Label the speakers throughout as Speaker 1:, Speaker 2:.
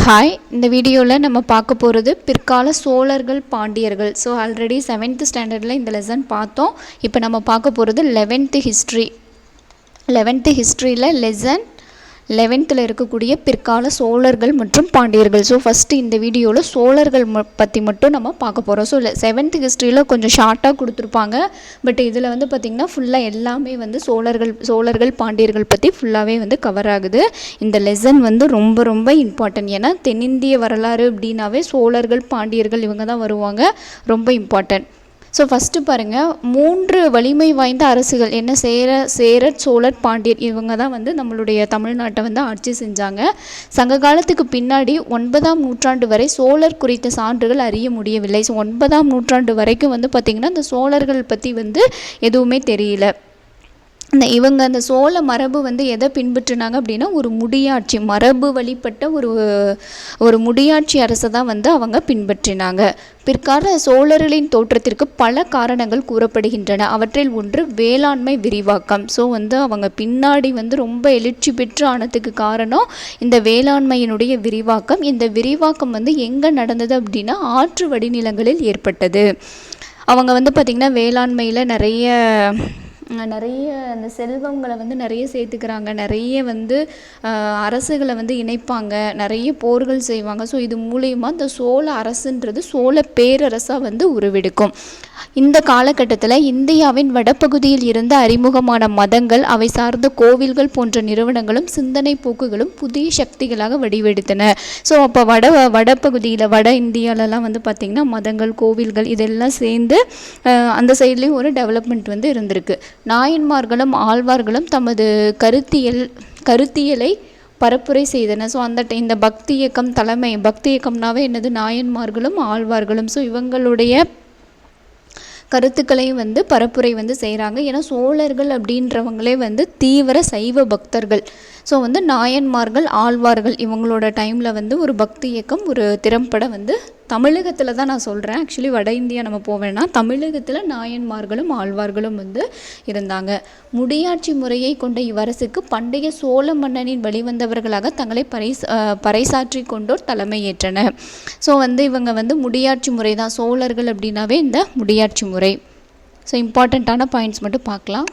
Speaker 1: Hi, இந்த வீடியோவில் நம்ம பார்க்க போகிறது பிற்கால சோழர்கள் பாண்டியர்கள். ஸோ ஆல்ரெடி 7th ஸ்டாண்டர்டில் இந்த லெசன் பார்த்தோம். இப்போ நம்ம பார்க்க போகிறது 11th ஹிஸ்ட்ரி. 11th ஹிஸ்ட்ரியில் லெசன் 11th இருக்கக்கூடிய பிற்கால சோழர்கள் மற்றும் பாண்டியர்கள். ஸோ ஃபஸ்ட்டு இந்த வீடியோவில் சோழர்கள் பற்றி மட்டும் நம்ம பார்க்க போகிறோம். ஸோ 7th ஹிஸ்ட்ரியில் கொஞ்சம் ஷார்ட்டாக கொடுத்துருப்பாங்க. பட் இதில் வந்து பார்த்திங்கன்னா ஃபுல்லாக எல்லாமே வந்து சோழர்கள் பாண்டியர்கள் பற்றி ஃபுல்லாகவே வந்து கவர் ஆகுது. இந்த லெசன் வந்து ரொம்ப ரொம்ப இம்பார்ட்டன்ட். ஏன்னா தென்னிந்திய வரலாறு அப்படின்னாவே சோழர்கள் பாண்டியர்கள் இவங்க தான் வருவாங்க. ரொம்ப இம்பார்ட்டன்ட். ஸோ ஃபஸ்ட்டு பாருங்கள், 3 வலிமை வாய்ந்த அரசுகள் என்ன சேரர் சோழர் பாண்டியர் இவங்க தான் வந்து நம்மளுடைய தமிழ்நாட்டை வந்து ஆட்சி செஞ்சாங்க. சங்க காலத்துக்கு பின்னாடி 9ஆம் நூற்றாண்டு வரை சோழர் குறித்த சான்றுகள் அறிய முடியவில்லை. ஸோ 9ஆம் நூற்றாண்டு வரைக்கும் வந்து பார்த்திங்கன்னா இந்த சோழர்கள் பற்றி வந்து எதுவுமே தெரியல. இவங்க அந்த சோழ மரபு வந்து எதை பின்பற்றினாங்க அப்படின்னா ஒரு முடியாட்சி, மரபு வழிபட்ட ஒரு முடியாட்சி அரசை தான் வந்து அவங்க பின்பற்றினாங்க. பிற்கால சோழர்களின் தோற்றத்திற்கு பல காரணங்கள் கூறப்படுகின்றன. அவற்றில் ஒன்று வேளாண்மை விரிவாக்கம். ஸோ வந்து அவங்க பின்னாடி வந்து ரொம்ப எழுச்சி பெற்று ஆனதுக்கு காரணம் இந்த வேளாண்மையினுடைய விரிவாக்கம். இந்த விரிவாக்கம் வந்து எங்கே நடந்தது அப்படின்னா ஆற்று வடிநிலங்களில் ஏற்பட்டது. அவங்க வந்து பார்த்திங்கன்னா வேளாண்மையில் நிறைய அந்த செல்வங்களை வந்து நிறைய சேர்த்துக்கிறாங்க, நிறைய வந்து அரசுகளை வந்து இணைப்பாங்க, நிறைய போர்கள் செய்வாங்க. ஸோ இது மூலயமா இந்த சோழ அரசுன்றது சோழ பேரரசாக வந்து உருவெடுக்கும். இந்த காலகட்டத்தில் இந்தியாவின் வடபகுதியில் இருந்த அறிமுகமான மதங்கள், அவை சார்ந்த கோவில்கள் போன்ற நிறுவனங்களும் சிந்தனை போக்குகளும் புதிய சக்திகளாக வடிவெடுத்தன. ஸோ அப்போ வடபகுதியில் வட இந்தியாவிலலாம் வந்து பார்த்திங்கன்னா மதங்கள், கோவில்கள் இதெல்லாம் சேர்ந்து அந்த சைட்லேயும் ஒரு டெவலப்மெண்ட் வந்து இருந்திருக்கு. நாயன்மார்களும் ஆழ்வார்களும் தமது கருத்தியலை பரப்புரை செய்தன. ஸோ இந்த பக்தி இயக்கம்னாவே என்னது, நாயன்மார்களும் ஆழ்வார்களும். ஸோ இவங்களுடைய கருத்துக்களையும் வந்து பரப்புரை வந்து செய்கிறாங்க. ஏன்னா சோழர்கள் அப்படின்றவங்களே வந்து தீவிர சைவ பக்தர்கள். ஸோ வந்து நாயன்மார்கள் ஆழ்வார்கள் இவங்களோட டைமில் வந்து ஒரு பக்தி இயக்கம் ஒரு திறம்பட வந்து தமிழகத்தில் தான் நான் சொல்கிறேன். ஆக்சுவலி வட இந்தியா நம்ம போவேன்னா தமிழகத்தில் நாயன்மார்களும் ஆழ்வார்களும் வந்து இருந்தாங்க. முடியாட்சி முறையை கொண்ட இவ்வரசுக்கு பண்டைய சோழ மன்னனின் வழிவந்தவர்களாக தங்களை பறைசாற்றி கொண்டோர் தலைமையேற்றனர். ஸோ வந்து இவங்க வந்து முடியாட்சி முறை தான், சோழர்கள் அப்படின்னாவே இந்த முடியாட்சி முறை. ஸோ இம்பார்ட்டண்ட்டான பாயிண்ட்ஸ் மட்டும் பார்க்கலாம்.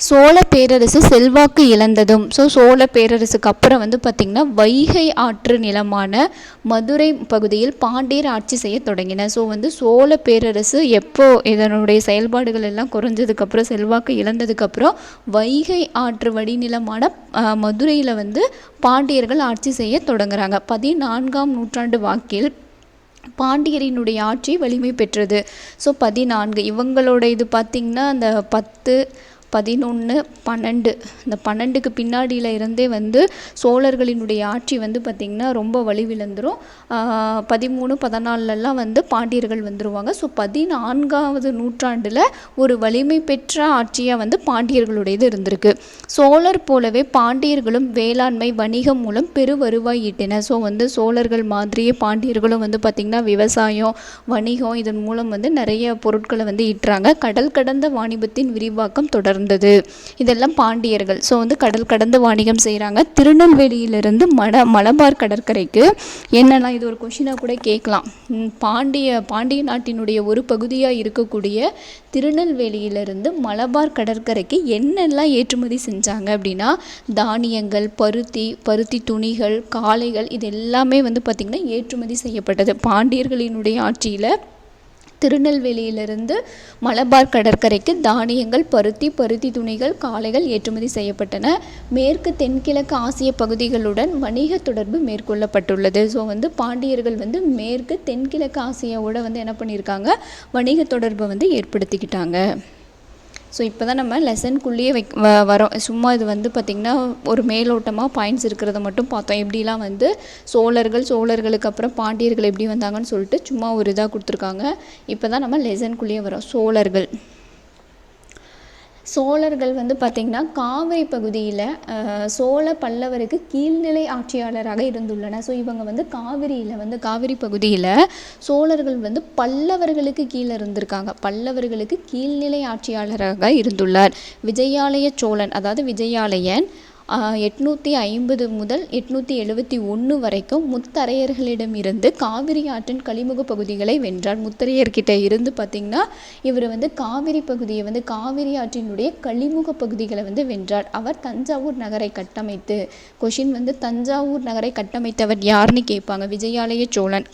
Speaker 1: சோழ பேரரசு செல்வாக்கு இழந்ததும். ஸோ சோழ பேரரசுக்கு அப்புறம் வந்து பார்த்திங்கன்னா வைகை ஆற்று நிலமான மதுரை பகுதியில் பாண்டியர் ஆட்சி செய்ய தொடங்கின. ஸோ வந்து சோழ பேரரசு எப்போ இதனுடைய செயல்பாடுகள் எல்லாம் குறைஞ்சதுக்கப்புறம், செல்வாக்கு இழந்ததுக்கப்புறம் வைகை ஆற்று வடிநிலமான மதுரையில் வந்து பாண்டியர்கள் ஆட்சி செய்ய தொடங்குறாங்க. 14ஆம் நூற்றாண்டு வாக்கில் பாண்டியரினுடைய ஆட்சி வலிமை பெற்றது. ஸோ 14 இவங்களோட இது பார்த்திங்கன்னா அந்த 10, 11, 12 இந்த 12க்கு பின்னாடியில் இருந்தே வந்து சோழர்களினுடைய ஆட்சி வந்து பார்த்திங்கன்னா ரொம்ப வலிவிழந்துடும். 13, 14லலாம் வந்து பாண்டியர்கள் வந்துடுவாங்க. ஸோ 14ஆவது நூற்றாண்டில் ஒரு வலிமை பெற்ற ஆட்சியாக வந்து பாண்டியர்களுடையது இருந்திருக்கு. சோழர் போலவே பாண்டியர்களும் வேளாண்மை வணிகம் மூலம் பெரு வருவாய் ஈட்டின. ஸோ வந்து சோழர்கள் மாதிரியே பாண்டியர்களும் வந்து பார்த்திங்கன்னா விவசாயம், வணிகம் இதன் மூலம் வந்து நிறைய பொருட்களை வந்து ஈட்டுறாங்க. கடல் கடந்த வாணிபத்தின் விரிவாக்கம் தொடர்ந்தது. இதெல்லாம் பாண்டியர்கள். ஸோ வந்து கடல் கடந்த வாணிகம் செய்கிறாங்க. திருநெல்வேலியிலிருந்து மலபார் கடற்கரைக்கு என்னெல்லாம், இது ஒரு கொஷினாக கூட கேட்கலாம். பாண்டிய நாட்டினுடைய ஒரு பகுதியாக இருக்கக்கூடிய திருநெல்வேலியிலிருந்து மலபார் கடற்கரைக்கு என்னெல்லாம் ஏற்றுமதி செஞ்சாங்க அப்படின்னா தானியங்கள், பருத்தி துணிகள், காளைகள் இது எல்லாமே வந்து பார்த்திங்கன்னா ஏற்றுமதி செய்யப்பட்டது. பாண்டியர்களினுடைய ஆட்சியில் திருநெல்வேலியிலிருந்து மலபார் கடற்கரைக்கு தானியங்கள், பருத்தி துணிகள், காளைகள் ஏற்றுமதி செய்யப்பட்டன. மேற்கு தென்கிழக்கு ஆசிய பகுதிகளுடன் வணிக தொடர்பு மேற்கொள்ளப்பட்டுள்ளது. ஸோ வந்து பாண்டியர்கள் வந்து மேற்கு தென்கிழக்கு ஆசியாவோட வந்து என்ன பண்ணியிருக்காங்க, வணிக தொடர்பை வந்து ஏற்படுத்திக்கிட்டாங்க. ஸோ இப்போ தான் நம்ம லெசனுக்குள்ளேயே வரோம். சும்மா இது வந்து பார்த்திங்கன்னா ஒரு மேலோட்டமாக பாயிண்ட்ஸ் இருக்கிறத மட்டும் பார்த்தோம். எப்படிலாம் வந்து சோழர்களுக்கு அப்புறம் பாண்டியர்கள் எப்படி வந்தாங்கன்னு சொல்லிட்டு சும்மா ஒரு இதாக கொடுத்துருக்காங்க. இப்போ தான் நம்ம லெசனுக்குள்ளேயே வரோம். சோழர்கள் வந்து பார்த்திங்கன்னா காவிரி பகுதியில் சோழ பல்லவருக்கு கீழ்நிலை ஆட்சியாளராக இருந்துள்ளனர். ஸோ இவங்க வந்து காவிரி பகுதியில் சோழர்கள் வந்து பல்லவர்களுக்கு கீழே இருந்திருக்காங்க. பல்லவர்களுக்கு கீழ்நிலை ஆட்சியாளராக இருந்துள்ளார். விஜயாலய சோழன், அதாவது விஜயாலயன் 850 முதல் 871 வரைக்கும் முத்தரையர்களிடமிருந்து காவிரி ஆற்றின் கழிமுக பகுதிகளை வென்றார். முத்தரையர்கிட்ட இருந்து பார்த்திங்கன்னா இவர் வந்து காவிரி பகுதியை வந்து காவிரி ஆற்றினுடைய கழிமுக பகுதிகளை வந்து வென்றார். அவர் தஞ்சாவூர் நகரை கட்டமைத்து கொஷின் வந்து தஞ்சாவூர் நகரை கட்டமைத்தவர் யாருன்னு கேட்பாங்க. விஜயாலய சோழன்.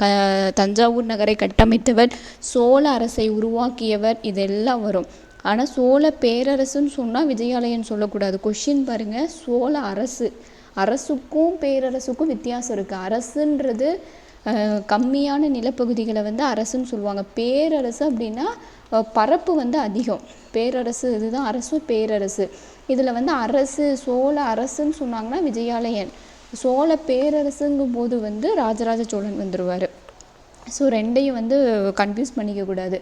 Speaker 1: தஞ்சாவூர் நகரை கட்டமைத்தவர், சோழ அரசை உருவாக்கியவர், இதெல்லாம் வரும். ஆனால் சோழ பேரரசுன்னு சொன்னால் விஜயாலயன்னு சொல்லக்கூடாது. கொஷின் பாருங்கள், சோழ அரசு. அரசுக்கும் பேரரசுக்கும் வித்தியாசம் இருக்குது. அரசுன்றது கம்மியான நிலப்பகுதிகளை வந்து அரசுன்னு சொல்லுவாங்க. பேரரசு அப்படின்னா பரப்பு வந்து அதிகம். பேரரசு இதுதான் அரசு, பேரரசு. இதில் வந்து அரசு, சோழ அரசுன்னு சொன்னாங்கன்னா விஜயாலயன். சோழ பேரரசுங்கும் போது வந்து ராஜராஜ சோழன் வந்துடுவார். ஸோ ரெண்டையும் வந்து கன்ஃபியூஸ் பண்ணிக்கக்கூடாது.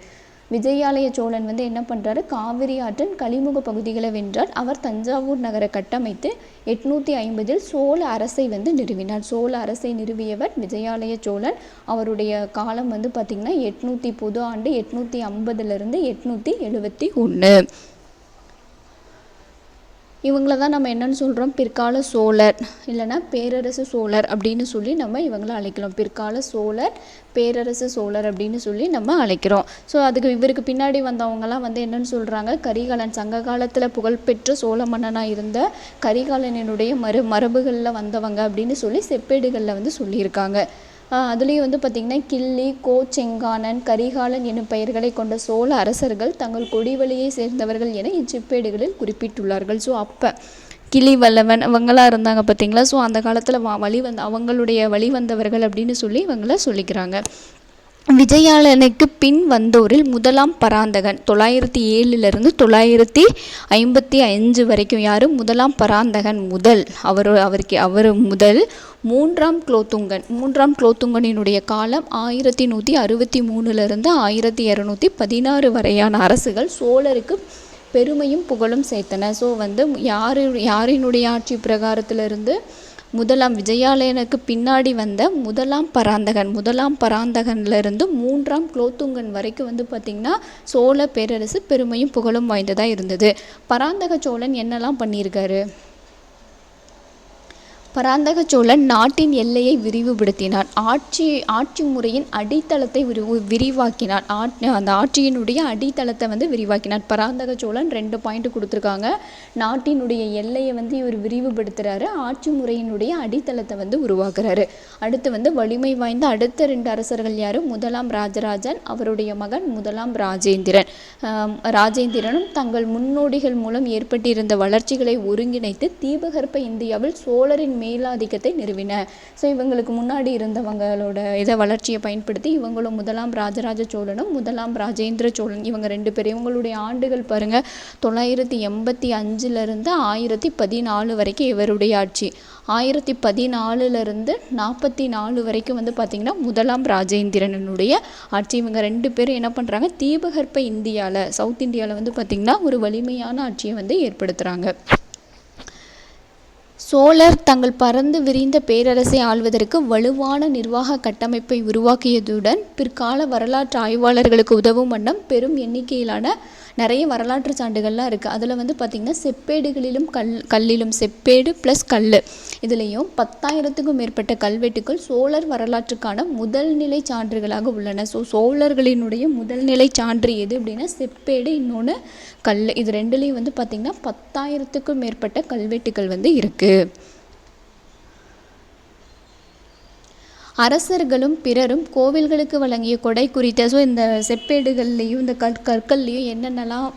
Speaker 1: விஜயாலய சோழன் வந்து என்ன பண்ணுறாரு, காவிரி ஆற்றின் கழிமுக பகுதிகளை வென்றார். அவர் தஞ்சாவூர் நகரை கட்டமைத்து 850 சோழ அரசை வந்து நிறுவினார். சோழ அரசை நிறுவியவர் விஜயாலய சோழன். அவருடைய காலம் வந்து பார்த்திங்கன்னா 850 871. இவங்கள தான் நம்ம என்னென்னு சொல்கிறோம், பிற்கால சோழர் இல்லைன்னா பேரரசு சோழர் அப்படின்னு சொல்லி நம்ம இவங்கள அழைக்கிறோம். பிற்கால சோழர், பேரரசு சோழர் அப்படின்னு சொல்லி நம்ம அழைக்கிறோம். ஸோ அதுக்கு இவருக்கு பின்னாடி வந்தவங்கலாம் வந்து என்னென்னு சொல்கிறாங்க, கரிகாலன். சங்க காலத்தில் புகழ்பெற்ற சோழ மன்னனாக இருந்த கரிகாலனினுடைய மரபுகளில் வந்தவங்க அப்படின்னு சொல்லி செப்பேடுகளில் வந்து சொல்லியிருக்காங்க. அதுலேயும் வந்து பார்த்திங்கன்னா கிள்ளி, கோச்செங்கானன், கரிகாலன் எனும் பெயர்களை கொண்ட சோழ அரசர்கள் தங்கள் கொடிவழியை சேர்ந்தவர்கள் என இச்செப்பேடுகளில் குறிப்பிட்டுள்ளார்கள். ஸோ அப்போ கிளிவல்லவன் அவங்களாம் இருந்தாங்க பார்த்திங்களா. ஸோ அந்த காலத்தில் அவங்களுடைய வழிவந்தவர்கள் அப்படின்னு சொல்லி இவங்கள சொல்லிக்கிறாங்க. விஜயாலயனுக்கு பின் வந்தோரில் முதலாம் பராந்தகன் 907 955 வரைக்கும் யார், முதலாம் பராந்தகன் முதல். அவர் முதல் மூன்றாம் குலோத்துங்கனினுடைய காலம் 1163 1216 வரையான அரசுகள் சோழருக்கு பெருமையும் புகழும் சேர்த்தன. ஸோ வந்து யாரினுடைய ஆட்சி பிரகாரத்திலிருந்து, முதலாம் விஜயாலயனுக்கு பின்னாடி வந்த முதலாம் பராந்தகன்லேருந்து மூன்றாம் குலோத்துங்கன் வரைக்கும் வந்து பார்த்திங்கன்னா சோழ பேரரசு பெருமையும் புகழும் வாய்ந்ததாக இருந்தது. பராந்தக சோழன் என்னெல்லாம் பண்ணியிருக்காரு? பராந்தக சோழன் நாட்டின் எல்லையை விரிவுபடுத்தினார். ஆட்சி முறையின் அடித்தளத்தை விரிவாக்கினார். அந்த ஆட்சியினுடைய அடித்தளத்தை வந்து விரிவாக்கினார். பராந்தக சோழன் 2 பாயிண்ட் கொடுத்துருக்காங்க. நாட்டினுடைய எல்லையை வந்து இவர் விரிவுபடுத்துகிறாரு, ஆட்சி முறையினுடைய அடித்தளத்தை வந்து உருவாக்குறாரு. அடுத்து வந்து வலிமை வாய்ந்த அடுத்த 2 அரசர்கள் யார், முதலாம் ராஜராஜன், அவருடைய மகன் முதலாம் ராஜேந்திரனும் தங்கள் முன்னோடிகள் மூலம் ஏற்பட்டிருந்த வளர்ச்சிகளை ஒருங்கிணைத்து தீபகற்ப இந்தியாவில் சோழரின் மேலாதிக்கத்தை நிறுவின. ஸோ இவங்களுக்கு முன்னாடி இருந்தவங்களோட வளர்ச்சியை பயன்படுத்தி இவங்களும் முதலாம் ராஜராஜ சோழனும் முதலாம் ராஜேந்திர சோழன் இவங்க 2 பேர். இவங்களுடைய ஆண்டுகள் பாருங்கள், 985 1014 வரைக்கும் இவருடைய ஆட்சி. 1014 44 வரைக்கும் வந்து பார்த்திங்கன்னா முதலாம் ராஜேந்திரனுடைய ஆட்சி. இவங்க 2 பேரும் என்ன பண்ணுறாங்க, தீபகற்ப இந்தியாவில், சவுத் இந்தியாவில் வந்து பார்த்திங்கன்னா ஒரு வலிமையான ஆட்சியை வந்து ஏற்படுத்துகிறாங்க. சோழர் தங்கள் பரந்து விரிந்த பேரரசை ஆள்வதற்கு வலுவான நிர்வாக கட்டமைப்பை உருவாக்கியதுடன் பிற்கால வரலாற்று ஆய்வாளர்களுக்கு உதவும் வண்ணம் பெரும் எண்ணிக்கையிலான நிறைய வரலாற்று சான்றுகள்லாம் இருக்குது. அதில் வந்து பார்த்திங்கன்னா செப்பேடுகளிலும் கல்லிலும், செப்பேடு ப்ளஸ் கல், இதுலேயும் 10,000க்கும் மேற்பட்ட கல்வெட்டுக்கள் சோழர் வரலாற்றுக்கான முதல்நிலை சான்றுகளாக உள்ளன. ஸோ சோழர்களினுடைய முதல்நிலை சான்று எது அப்படின்னா செப்பேடு, இன்னொன்று கல். இது 2லேயும் வந்து பார்த்திங்கன்னா 10,000க்கும் மேற்பட்ட கல்வெட்டுக்கள் வந்து இருக்குது. அரசர்களும் பிறரும் கோவில்களுக்கு வழங்கிய கொடை குறித்த, ஸோ இந்த செப்பேடுகள்லேயும் இந்த கற்கள்லேயும் என்னென்னலாம்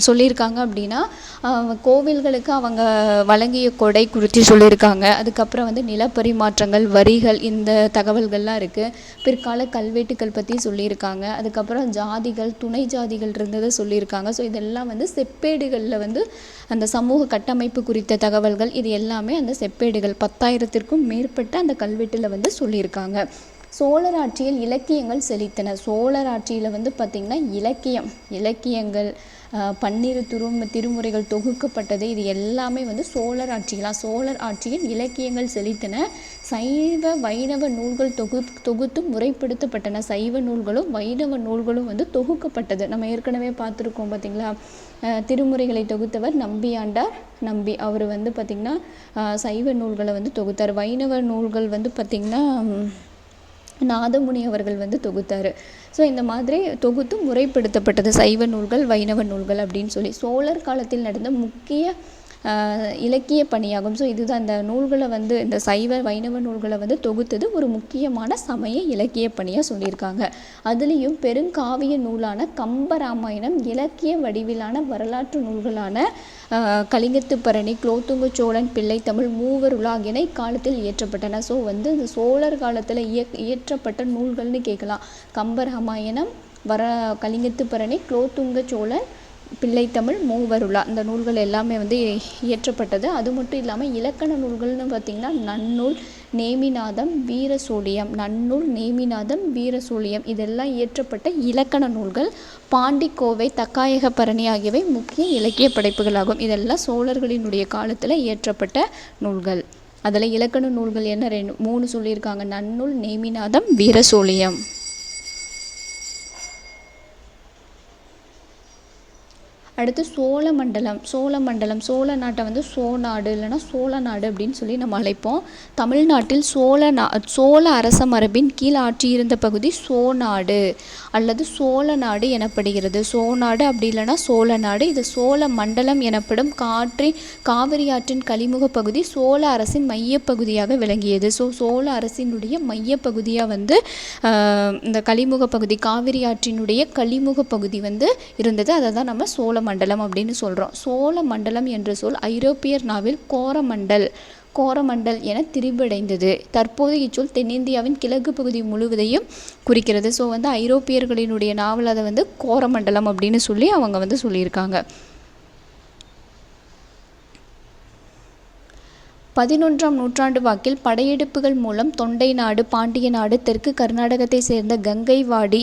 Speaker 1: சொல்லியிருக்காங்க அப்படின்னா, கோவில்களுக்கு அவங்க வழங்கிய கொடை குறித்து சொல்லியிருக்காங்க. அதுக்கப்புறம் வந்து நிலப்பரிமாற்றங்கள், வரிகள், இந்த தகவல்கள்லாம் இருக்குது. பிற்கால கல்வெட்டுக்கள் பற்றி சொல்லியிருக்காங்க. அதுக்கப்புறம் ஜாதிகள், துணை ஜாதிகள் இருந்ததை சொல்லியிருக்காங்க. ஸோ இதெல்லாம் வந்து செப்பேடுகளில் வந்து அந்த சமூக கட்டமைப்பு குறித்த தகவல்கள், இது எல்லாமே அந்த செப்பேடுகள் 10,000க்கும் மேற்பட்ட அந்த கல்வெட்டில் வந்து சொல்லியிருக்காங்க. சோழர் ஆட்சியில் இலக்கியங்கள் செழித்தன. சோழர் ஆட்சியில் வந்து பார்த்திங்கன்னா இலக்கியங்கள் பன்னிரு திருமுறைகள் தொகுக்கப்பட்டது. இது எல்லாமே வந்து சோழர் ஆட்சியில் இலக்கியங்கள் செழித்தன. சைவ வைணவ நூல்கள் தொகுத்து முறைப்படுத்தப்பட்டன. சைவ நூல்களும் வைணவ நூல்களும் வந்து தொகுக்கப்பட்டது. நம்ம ஏற்கனவே பார்த்துருக்கோம் பார்த்திங்களா. திருமுறைகளை தொகுத்தவர் நம்பி அவர் வந்து பார்த்திங்கன்னா சைவ நூல்களை வந்து தொகுத்தார். வைணவ நூல்கள் வந்து பார்த்திங்கன்னா நாதமுனி அவர்கள் வந்து தொகுத்தார். ஸோ இந்த மாதிரி தொகுத்து முறைப்படுத்தப்பட்டது சைவ நூல்கள் வைணவ நூல்கள் அப்படின்னு சொல்லி. சோழர் காலத்தில் நடந்த முக்கிய இலக்கிய பணியாகும். ஸோ இதுதான் இந்த நூல்களை வந்து இந்த சைவ வைணவ நூல்களை வந்து தொகுத்தது ஒரு முக்கியமான சமய இலக்கிய பணியாக சொல்லியிருக்காங்க. அதுலேயும் பெருங்காவிய நூலான கம்பராமாயணம், இலக்கிய வடிவிலான வரலாற்று நூல்களான கலிங்கத்துப்பரணி, குலோத்துங்க சோழன், பிள்ளைத்தமிழ், மூவருலா ஆகியன இக்காலத்தில் இயற்றப்பட்டன. ஸோ வந்து இந்த சோழர் காலத்தில் இயற்றப்பட்ட நூல்கள்னு கேட்கலாம். கம்பராமாயணம், கலிங்கத்துப்பரணி, குலோத்துங்க சோழன், பிள்ளைத்தமிழ், மூவருலா இந்த நூல்கள் எல்லாமே வந்து இயற்றப்பட்டது. அது மட்டும் இல்லாமல் இலக்கண நூல்கள்னு பார்த்திங்கன்னா நன்னூல், நேமிநாதம், வீரசூலியம் இதெல்லாம் இயற்றப்பட்ட இலக்கண நூல்கள். பாண்டிக்கோவை, தக்காயகப்பரணி ஆகியவை முக்கிய இலக்கிய படைப்புகளாகும். இதெல்லாம் சோழர்களினுடைய காலத்தில் இயற்றப்பட்ட நூல்கள். அதில் இலக்கண நூல்கள் என்ன 3 சொல்லியிருக்காங்க. நன்னூல், நேமிநாதம், வீரசூலியம். அடுத்து சோழமண்டலம் சோழ நாட்டை வந்து சோநாடு இல்லைனா சோழ நாடு அப்படின்னு சொல்லி நம்ம அழைப்போம். தமிழ்நாட்டில் சோழ அரச மரபின் கீழ் ஆட்சியிருந்த பகுதி சோநாடு அல்லது சோழ நாடு எனப்படுகிறது. சோநாடு அப்படி இல்லைனா சோழ நாடு. இது சோழ மண்டலம் எனப்படும். காவிரி ஆற்றின் கழிமுக பகுதி சோழ அரசின் மையப்பகுதியாக விளங்கியது. சோழ அரசினுடைய மையப்பகுதியாக வந்து இந்த கழிமுக பகுதி, காவிரி ஆற்றினுடைய கழிமுக பகுதி வந்து இருந்தது. அதை தான் நம்ம சோழ மண்டலம் அப்படின்னு சொல்கிறோம். சோழ மண்டலம் என்ற சொல் ஐரோப்பியர் நாவில் கோரமண்டல் என திரிபடைந்தது. தற்போது இச்சொல் தென்னிந்தியாவின் கிழக்கு பகுதி முழுவதையும் குறிக்கிறது. ஸோ வந்து ஐரோப்பியர்களினுடைய நாவல் அதை வந்து கோரமண்டலம் அப்படின்னு சொல்லி அவங்க வந்து சொல்லியிருக்காங்க. 11ஆம் நூற்றாண்டு வாக்கில் படையெடுப்புகள் மூலம் தொண்டை நாடு, பாண்டிய நாடு, தெற்கு கர்நாடகத்தை சேர்ந்த கங்கைவாடி,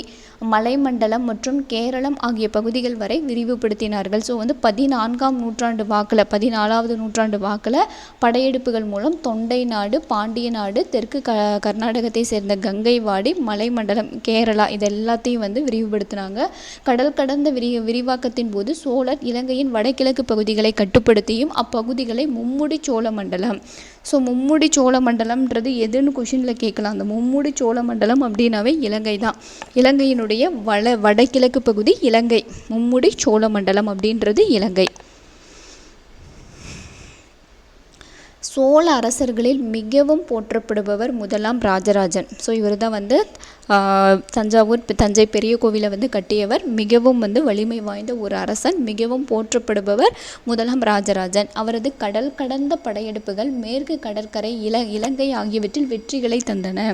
Speaker 1: மலைமண்டலம் மற்றும் கேரளம் ஆகிய பகுதிகள் வரை விரிவுபடுத்தினார்கள். ஸோ வந்து 14ஆம் நூற்றாண்டு வாக்கில் படையெடுப்புகள் மூலம் தொண்டை நாடு, பாண்டிய நாடு, தெற்கு கர்நாடகத்தை சேர்ந்த கங்கைவாடி, மலைமண்டலம், கேரளா இது எல்லாத்தையும் வந்து விரிவுபடுத்தினாங்க. கடல் கடந்த விரிவாக்கத்தின் போது சோழர் இலங்கையின் வடகிழக்கு பகுதிகளை கட்டுப்படுத்தியும் அப்பகுதிகளை மும்முடி சோழ மண்டலம். ஸோ மும்முடி சோழ மண்டலம்ன்றது எதுன்னு கொஷினில் கேட்கலாம். அந்த மும்முடி சோழ மண்டலம் அப்படின்னாவே இலங்கை தான். இலங்கையினுடைய வடகிழக்கு பகுதி இலங்கை. மும்முடி சோழ மண்டலம் அப்படின்றது இலங்கை. சோழ அரசர்களில் மிகவும் போற்றப்படுபவர் முதலாம் ராஜராஜன். ஸோ இவர் தான் வந்து தஞ்சை பெரிய கோவிலை வந்து கட்டியவர். மிகவும் வந்து வலிமை வாய்ந்த ஒரு அரசன். மிகவும் போற்றப்படுபவர் முதலாம் ராஜராஜன். அவரது கடல் கடந்த படையெடுப்புகள் மேற்கு கடற்கரை, இலங்கை ஆகியவற்றில் வெற்றிகளை தந்தன.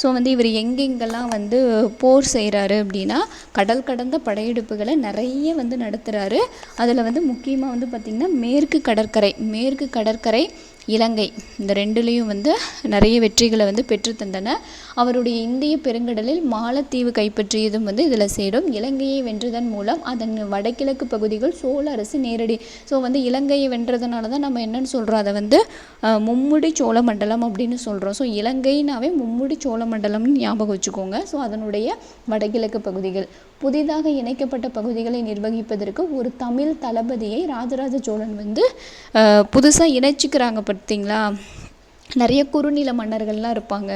Speaker 1: ஸோ வந்து இவர் எங்கெங்கெல்லாம் வந்து போர் செய்கிறாரு அப்படின்னா கடல் கடந்த படையெடுப்புகளை நிறைய வந்து நடத்துகிறாரு. அதில் வந்து முக்கியமாக வந்து பார்த்திங்கன்னா மேற்கு கடற்கரை இலங்கை இந்த ரெண்டுலேயும் வந்து நிறைய வெற்றிகளை வந்து பெற்றுத்தந்தன. அவருடைய இந்திய பெருங்கடலில் மாலத்தீவு கைப்பற்றியதும் வந்து இதில் சேரும். இலங்கையை வென்றதன் மூலம் அதன் வடகிழக்கு பகுதிகள் சோழ அரசு நேரடி. ஸோ வந்து இலங்கையை வென்றதுனால தான் நம்ம என்னன்னு சொல்கிறோம், அதை வந்து மும்முடி சோழ மண்டலம் அப்படின்னு சொல்கிறோம். ஸோ இலங்கைனாவே மும்முடி சோழ மண்டலம்னு ஞாபகம் வச்சுக்கோங்க. ஸோ அதனுடைய வடகிழக்கு பகுதிகள். புதிதாக இணைக்கப்பட்ட பகுதிகளை நிர்வகிப்பதற்கு ஒரு தமிழ் தளபதியை ராஜராஜ சோழன் வந்து புதுசாக இணைச்சிக்கிறாங்க பார்த்தீங்களா. நிறைய குறுநில மன்னர்கள்லாம் இருப்பாங்க.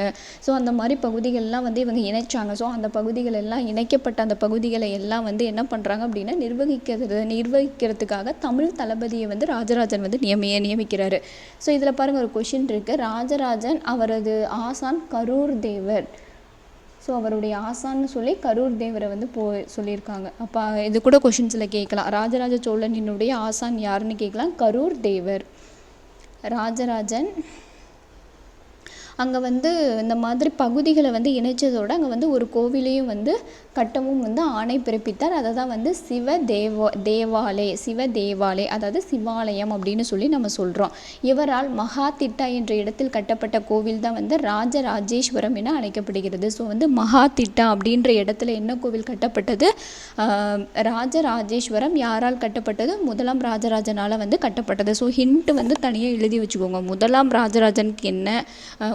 Speaker 1: ஸோ அந்த மாதிரி பகுதிகளெலாம் வந்து இவங்க இணைச்சாங்க. ஸோ அந்த பகுதிகள் எல்லாம் இணைக்கப்பட்ட அந்த பகுதிகளை எல்லாம் வந்து என்ன பண்ணுறாங்க அப்படின்னா நிர்வகிக்கிறதுக்காக தமிழ் தளபதியை வந்து ராஜராஜன் வந்து நியமிக்கிறாரு. ஸோ இதில் பாருங்கள் ஒரு கொஷின் இருக்குது. ராஜராஜன் அவரது ஆசான் கரூர் தேவர். ஸோ அவருடைய ஆசான்னு சொல்லி கரூர் தேவரை வந்து சொல்லியிருக்காங்க. அப்போ இது கூட கொஷின்ஸில் கேட்கலாம். ராஜராஜ சோழனினுடைய ஆசான் யாருன்னு கேட்கலாம். கரூர் தேவர். ராஜராஜன் அங்கே வந்து இந்த மாதிரி பகுதிகளை வந்து இணைச்சதோடு அங்கே வந்து ஒரு கோவிலையும் வந்து கட்டவும் வந்து ஆணை பிறப்பித்தார். அதை தான் வந்து சிவ தேவாலே அதாவது சிவாலயம் அப்படின்னு சொல்லி நம்ம சொல்கிறோம். இவரால் மகாதிட்டா என்ற இடத்தில் கட்டப்பட்ட கோவில் தான் வந்து ராஜராஜேஸ்வரம் என அழைக்கப்படுகிறது. ஸோ வந்து மகாதிட்டா அப்படின்ற இடத்துல என்ன கோவில் கட்டப்பட்டது? ராஜராஜேஸ்வரம். யாரால் கட்டப்பட்டது? முதலாம் ராஜராஜனால் வந்து கட்டப்பட்டது. ஸோ ஹிண்ட் வந்து தனியாக எழுதி வச்சுக்கோங்க. முதலாம் ராஜராஜனுக்கு என்ன,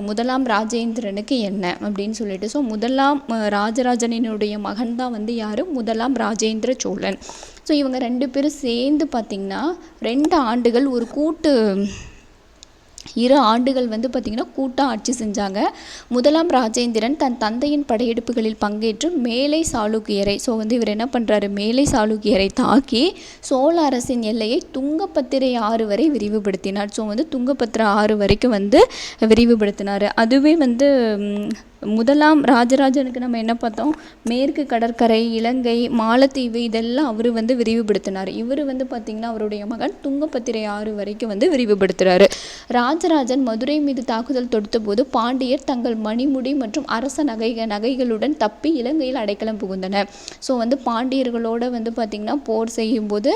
Speaker 1: முதலாம் ராஜேந்திரனுக்கு என்ன அப்படின்னு சொல்லிட்டு. ஸோ முதலாம் ராஜராஜனினுடைய மகன் தான் வந்து யார்? முதலாம் ராஜேந்திர சோழன். ஸோ இவங்க 2 பேரும் சேர்ந்து பார்த்திங்கன்னா 2 ஆண்டுகள் ஒரு 2 ஆண்டுகள் வந்து பார்த்திங்கன்னா கூட்டாக ஆட்சி செஞ்சாங்க. முதலாம் ராஜேந்திரன் தன் தந்தையின் படையெடுப்புகளில் பங்கேற்று மேலை சாளுக்கியரை, ஸோ வந்து இவர் என்ன பண்ணுறாரு, மேலை சாளுக்கியரை தாக்கி சோழ அரசின் எல்லையை துங்கபத்திரை ஆறு வரை விரிவுபடுத்தினார். ஸோ வந்து துங்கபத்திரை ஆறு வரைக்கும் வந்து விரிவுபடுத்தினார். அதுவே வந்து முதலாம் ராஜராஜனுக்கு நம்ம என்ன பார்த்தோம், மேற்கு கடற்கரை, இலங்கை, மாலத்தீவு இதெல்லாம் அவர் வந்து விரிவுபடுத்தினார். இவர் வந்து பார்த்திங்கன்னா அவருடைய மகன் துங்கபத்திரை ஆறு வரைக்கும் வந்து விரிவுபடுத்துகிறாரு. ராஜராஜன் மதுரை மீது தாக்குதல் தொடுத்த போது பாண்டியர் தங்கள் மணிமுடி மற்றும் அரச நகைகளுடன் தப்பி இலங்கையில் அடைக்கலம் புகுந்தனர். ஸோ வந்து பாண்டியர்களோடு வந்து பார்த்திங்கன்னா போர் செய்யும்போது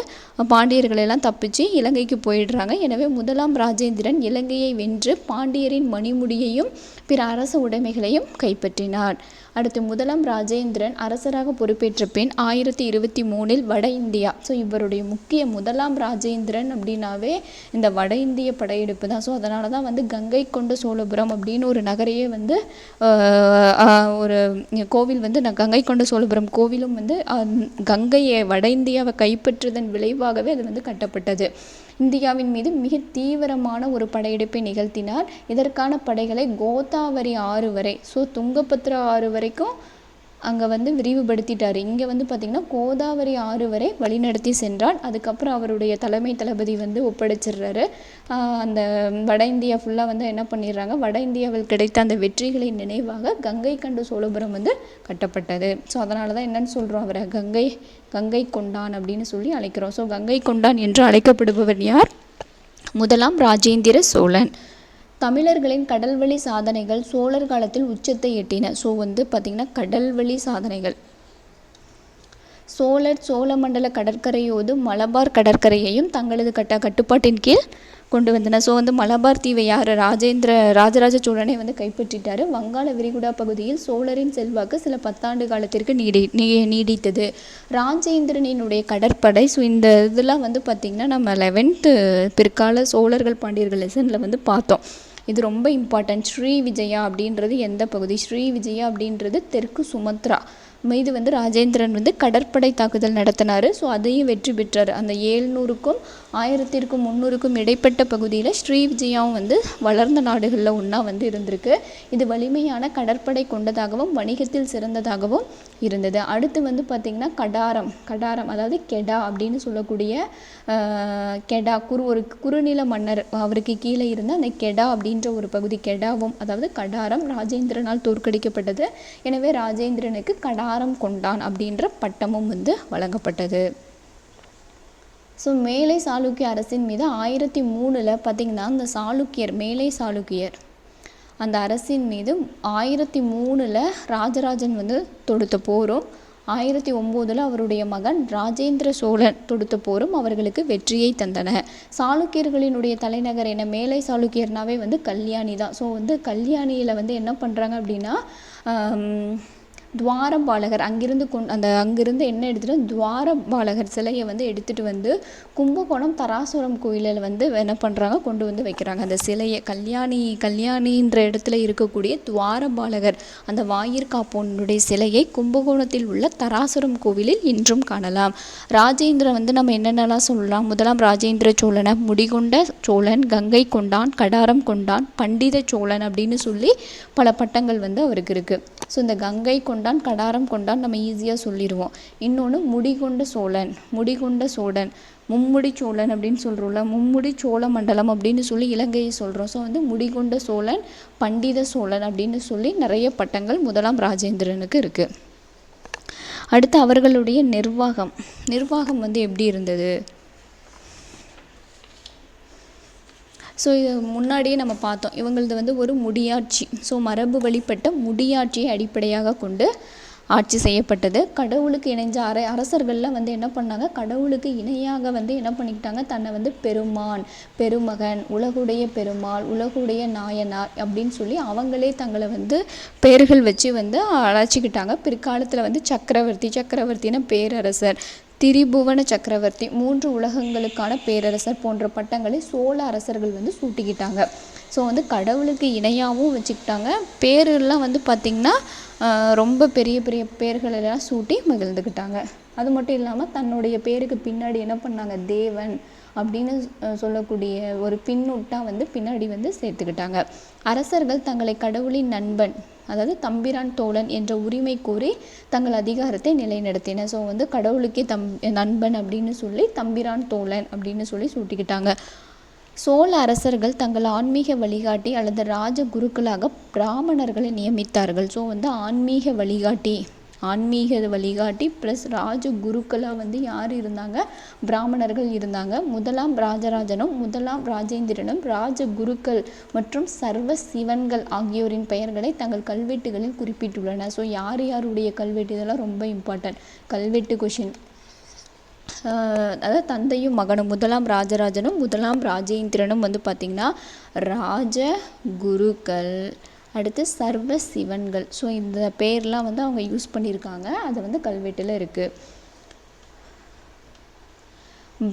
Speaker 1: பாண்டியர்களெல்லாம் தப்பிச்சு இலங்கைக்கு போயிடுறாங்க. எனவே முதலாம் ராஜேந்திரன் இலங்கையை வென்று பாண்டியரின் மணிமுடியையும் பிற அரச உடைமைகளையும் கைப்பற்றினார். அடுத்து முதலாம் ராஜேந்திரன் அரசராக பொறுப்பேற்ற பின் 1023 வட இந்தியா. ஸோ இவருடைய முக்கிய முதலாம் ராஜேந்திரன் அப்படின்னாவே இந்த வட இந்திய படையெடுப்பு தான். ஸோ அதனால தான் வந்து கங்கை கொண்ட சோழபுரம் அப்படின்னு ஒரு நகரையே வந்து ஒரு கோவில் வந்து கங்கை கொண்ட சோழபுரம் கோவிலும் வந்து கங்கையை வட இந்தியாவை கைப்பற்றுவதன் விளைவாகவே அது வந்து கட்டப்பட்டது. இந்தியாவின் மீது மிக தீவிரமான ஒரு படையெடுப்பை நிகழ்த்தினார். இதற்கான படைகளை கோதாவரி ஆறு வரை, ஸோ துங்கபத்ரா ஆறு வரைக்கும் அங்கே வந்து விரிவுபடுத்திட்டார். இங்கே வந்து பார்த்திங்கன்னா கோதாவரி ஆறு வரை வழிநடத்தி சென்றார். அதுக்கப்புறம் அவருடைய தலைமை தளபதி வந்து ஒப்படைச்சிடுறாரு. அந்த வட இந்தியா ஃபுல்லாக வந்து என்ன பண்ணிடுறாங்க, வட இந்தியாவில் கிடைத்த அந்த வெற்றிகளின் நினைவாக கங்கை கொண்ட சோழபுரம் வந்து கட்டப்பட்டது. ஸோ அதனால தான் என்னன்னு சொல்கிறோம், அவரை கங்கை கொண்டான் அப்படின்னு சொல்லி அழைக்கிறோம். ஸோ கங்கை கொண்டான் என்று அழைக்கப்படுபவர் யார்? முதலாம் ராஜேந்திர சோழன். தமிழர்களின் கடல்வழி சாதனைகள் சோழர் காலத்தில் உச்சத்தை எட்டின. ஸோ வந்து பார்த்திங்கன்னா கடல்வழி சாதனைகள், சோழர் சோழமண்டல கடற்கரையோடு மலபார் கடற்கரையையும் தங்களது கட்டுப்பாட்டின் கீழ் கொண்டு வந்தனர். ஸோ வந்து மலபார் தீவை யார்? ராஜராஜ சோழனை வந்து கைப்பற்றிட்டார். வங்காள விரிகுடா பகுதியில் சோழரின் செல்வாக்கு சில 10 ஆண்டு காலத்திற்கு நீடித்தது. ராஜேந்திரனினுடைய கடற்படை. ஸோ இந்த இதெல்லாம் வந்து பார்த்திங்கன்னா நம்ம 11th பிற்கால சோழர்கள் பாண்டியர்கள் லெசனில் வந்து பார்த்தோம். இது ரொம்ப இம்பார்ட்டன்ட். ஸ்ரீ விஜயா அப்படின்றது எந்த பகுதி? ஸ்ரீ விஜயா அப்படின்றது தெற்கு சுமத்ரா மீது வந்து ராஜேந்திரன் வந்து கடற்படை தாக்குதல் நடத்தினார். ஸோ அதையும் வெற்றி பெற்றார். அந்த 700க்கும் 1300க்கும் இடைப்பட்ட பகுதியில் ஸ்ரீ விஜயாவும் வந்து வளர்ந்த நாடுகளில் ஒன்றா வந்து இருந்திருக்கு. இது வலிமையான கடற்படை கொண்டதாகவும் வணிகத்தில் சிறந்ததாகவும் இருந்தது. அடுத்து வந்து பார்த்திங்கன்னா கடாரம் அதாவது கெடா அப்படின்னு சொல்லக்கூடிய கெடா ஒரு குறுநில மன்னர், அவருக்கு கீழே இருந்த அந்த கெடா அப்படின்ற ஒரு பகுதி, கெடாவும் அதாவது கடாரம் ராஜேந்திரனால் தோற்கடிக்கப்பட்டது. எனவே ராஜேந்திரனுக்கு கடாரம் கொண்டான் அப்படின்ற பட்டமும் வந்து வழங்கப்பட்டது. ஸோ மேலை சாளுக்கிய அரசின் மீது 1003 பார்த்திங்கன்னா அந்த மேலை சாளுக்கியர் அந்த அரசின் மீது 1003 ராஜராஜன் வந்து தொடுத்த போரும் 1009 அவருடைய மகன் ராஜேந்திர சோழன் தொடுத்த போரும் அவர்களுக்கு வெற்றியை தந்தன. சாளுக்கியர்களினுடைய தலைநகர் என்ன? மேலை சாளுக்கியர்னாவே வந்து கல்யாணி தான். ஸோ வந்து கல்யாணியில் வந்து என்ன பண்ணுறாங்க அப்படின்னா துவாரபாலகர் அங்கிருந்து என்ன எடுத்துகிட்டு துவாரபாலகர் சிலையை வந்து எடுத்துகிட்டு வந்து கும்பகோணம் தராசுரம் கோயிலில் வந்து என்ன பண்ணுறாங்க, கொண்டு வந்து வைக்கிறாங்க அந்த சிலையை. கல்யாணின்ற இடத்துல இருக்கக்கூடிய துவாரபாலகர் அந்த வாயிற்காப்போனுடைய சிலையை கும்பகோணத்தில் உள்ள தராசுரம் கோவிலில் இன்றும் காணலாம். ராஜேந்திரன் வந்து நம்ம என்னென்னலாம் சொல்லலாம்? முதலாம் ராஜேந்திர சோழனை முடிகொண்ட சோழன், கங்கை கொண்டான், கடாரம் கொண்டான், பண்டித சோழன் அப்படின்னு சொல்லி பல பட்டங்கள் வந்து அவருக்கு இருக்குது. ஸோ இந்த கங்கை கொண்டான், கடாரம் கொண்டான் நம்ம ஈஸியாக சொல்லிடுவோம். இன்னொன்று முடிகொண்ட சோழன், மும்முடி சோழன் அப்படின்னு சொல்கிறோம்ல, மும்முடி சோழ மண்டலம் அப்படின்னு சொல்லி இலங்கையை சொல்கிறோம். ஸோ வந்து முடிகொண்ட சோழன், பண்டித சோழன் அப்படின்னு சொல்லி நிறைய பட்டங்கள் முதலாம் ராஜேந்திரனுக்கு இருக்குது. அடுத்து அவர்களுடைய நிர்வாகம் வந்து எப்படி இருந்தது? ஸோ இது முன்னாடியே நம்ம பார்த்தோம், இவங்களது வந்து ஒரு முடியாட்சி. ஸோ மரபு வழிபட்ட முடியாட்சியை அடிப்படையாக கொண்டு ஆட்சி செய்யப்பட்டது. கடவுளுக்கு இணைஞ்ச அரசர்கள்லாம் வந்து என்ன பண்ணாங்க, கடவுளுக்கு இணையாக வந்து என்ன பண்ணிக்கிட்டாங்க, தன்னை வந்து பெருமான், பெருமகன், உலகுடைய பெருமாள், உலகுடைய நாயனார் அப்படின்னு சொல்லி அவங்களே தங்களை வந்து பெயர்கள் வச்சு வந்து அழைச்சிக்கிட்டாங்க. பிற்காலத்தில் வந்து சக்கரவர்த்தின பேரரசர், திரிபுவன சக்கரவர்த்தி, 3 உலகங்களுக்கான பேரரசர் போன்ற பட்டங்களை சோழ அரசர்கள் வந்து சூட்டிக்கிட்டாங்க. ஸோ வந்து கடவுளுக்கு இணையாகவும் வச்சுக்கிட்டாங்க. பேரெல்லாம் வந்து பார்த்திங்கன்னா ரொம்ப பெரிய பெரிய பேர்களெல்லாம் சூட்டி மகிழ்ந்துக்கிட்டாங்க. அது மட்டும் இல்லாமல் தன்னுடைய பேருக்கு பின்னாடி என்ன பண்ணாங்க, தேவன் அப்படின்னு சொல்லக்கூடிய ஒரு பின்னூட்டாக வந்து பின்னாடி வந்து சேர்த்துக்கிட்டாங்க. அரசர்கள் தங்களை கடவுளின் நண்பன், அதாவது தம்பிரான் தோழன் என்ற உரிமை கோரி தங்கள் அதிகாரத்தை நிலைநிறுத்தினர். ஸோ வந்து கடவுளுக்கே நண்பன் அப்படின்னு சொல்லி தம்பிரான் தோழன் அப்படின்னு சொல்லி சூட்டிக்கிட்டாங்க. சோழ அரசர்கள் தங்கள் ஆன்மீக வழிகாட்டி அல்லது ராஜ குருக்களாக பிராமணர்களை நியமித்தார்கள். ஸோ வந்து ஆன்மீக வழிகாட்டி ப்ளஸ் ராஜ குருக்களாக வந்து யார் இருந்தாங்க, பிராமணர்கள் இருந்தாங்க. முதலாம் ராஜராஜனும் முதலாம் ராஜேந்திரனும் ராஜ குருக்கள் மற்றும் சர்வ சிவன்கள் ஆகியோரின் பெயர்களை தங்கள் கல்வெட்டுகளில் குறிப்பிட்டுள்ளனர். ஸோ யாருடைய கல்வெட்டு, இதெல்லாம் ரொம்ப இம்பார்ட்டன்ட் கல்வெட்டு கொஷின். அதாவது தந்தையும் மகனும், முதலாம் ராஜராஜனும் முதலாம் ராஜேந்திரனும் வந்து பார்த்திங்கன்னா ராஜ குருக்கள், அடுத்து சர்வ சிவன்கள். ஸோ இந்த பேர்லாம் வந்து அவங்க யூஸ் பண்ணியிருக்காங்க. அது வந்து கல்வெட்டில் இருக்குது.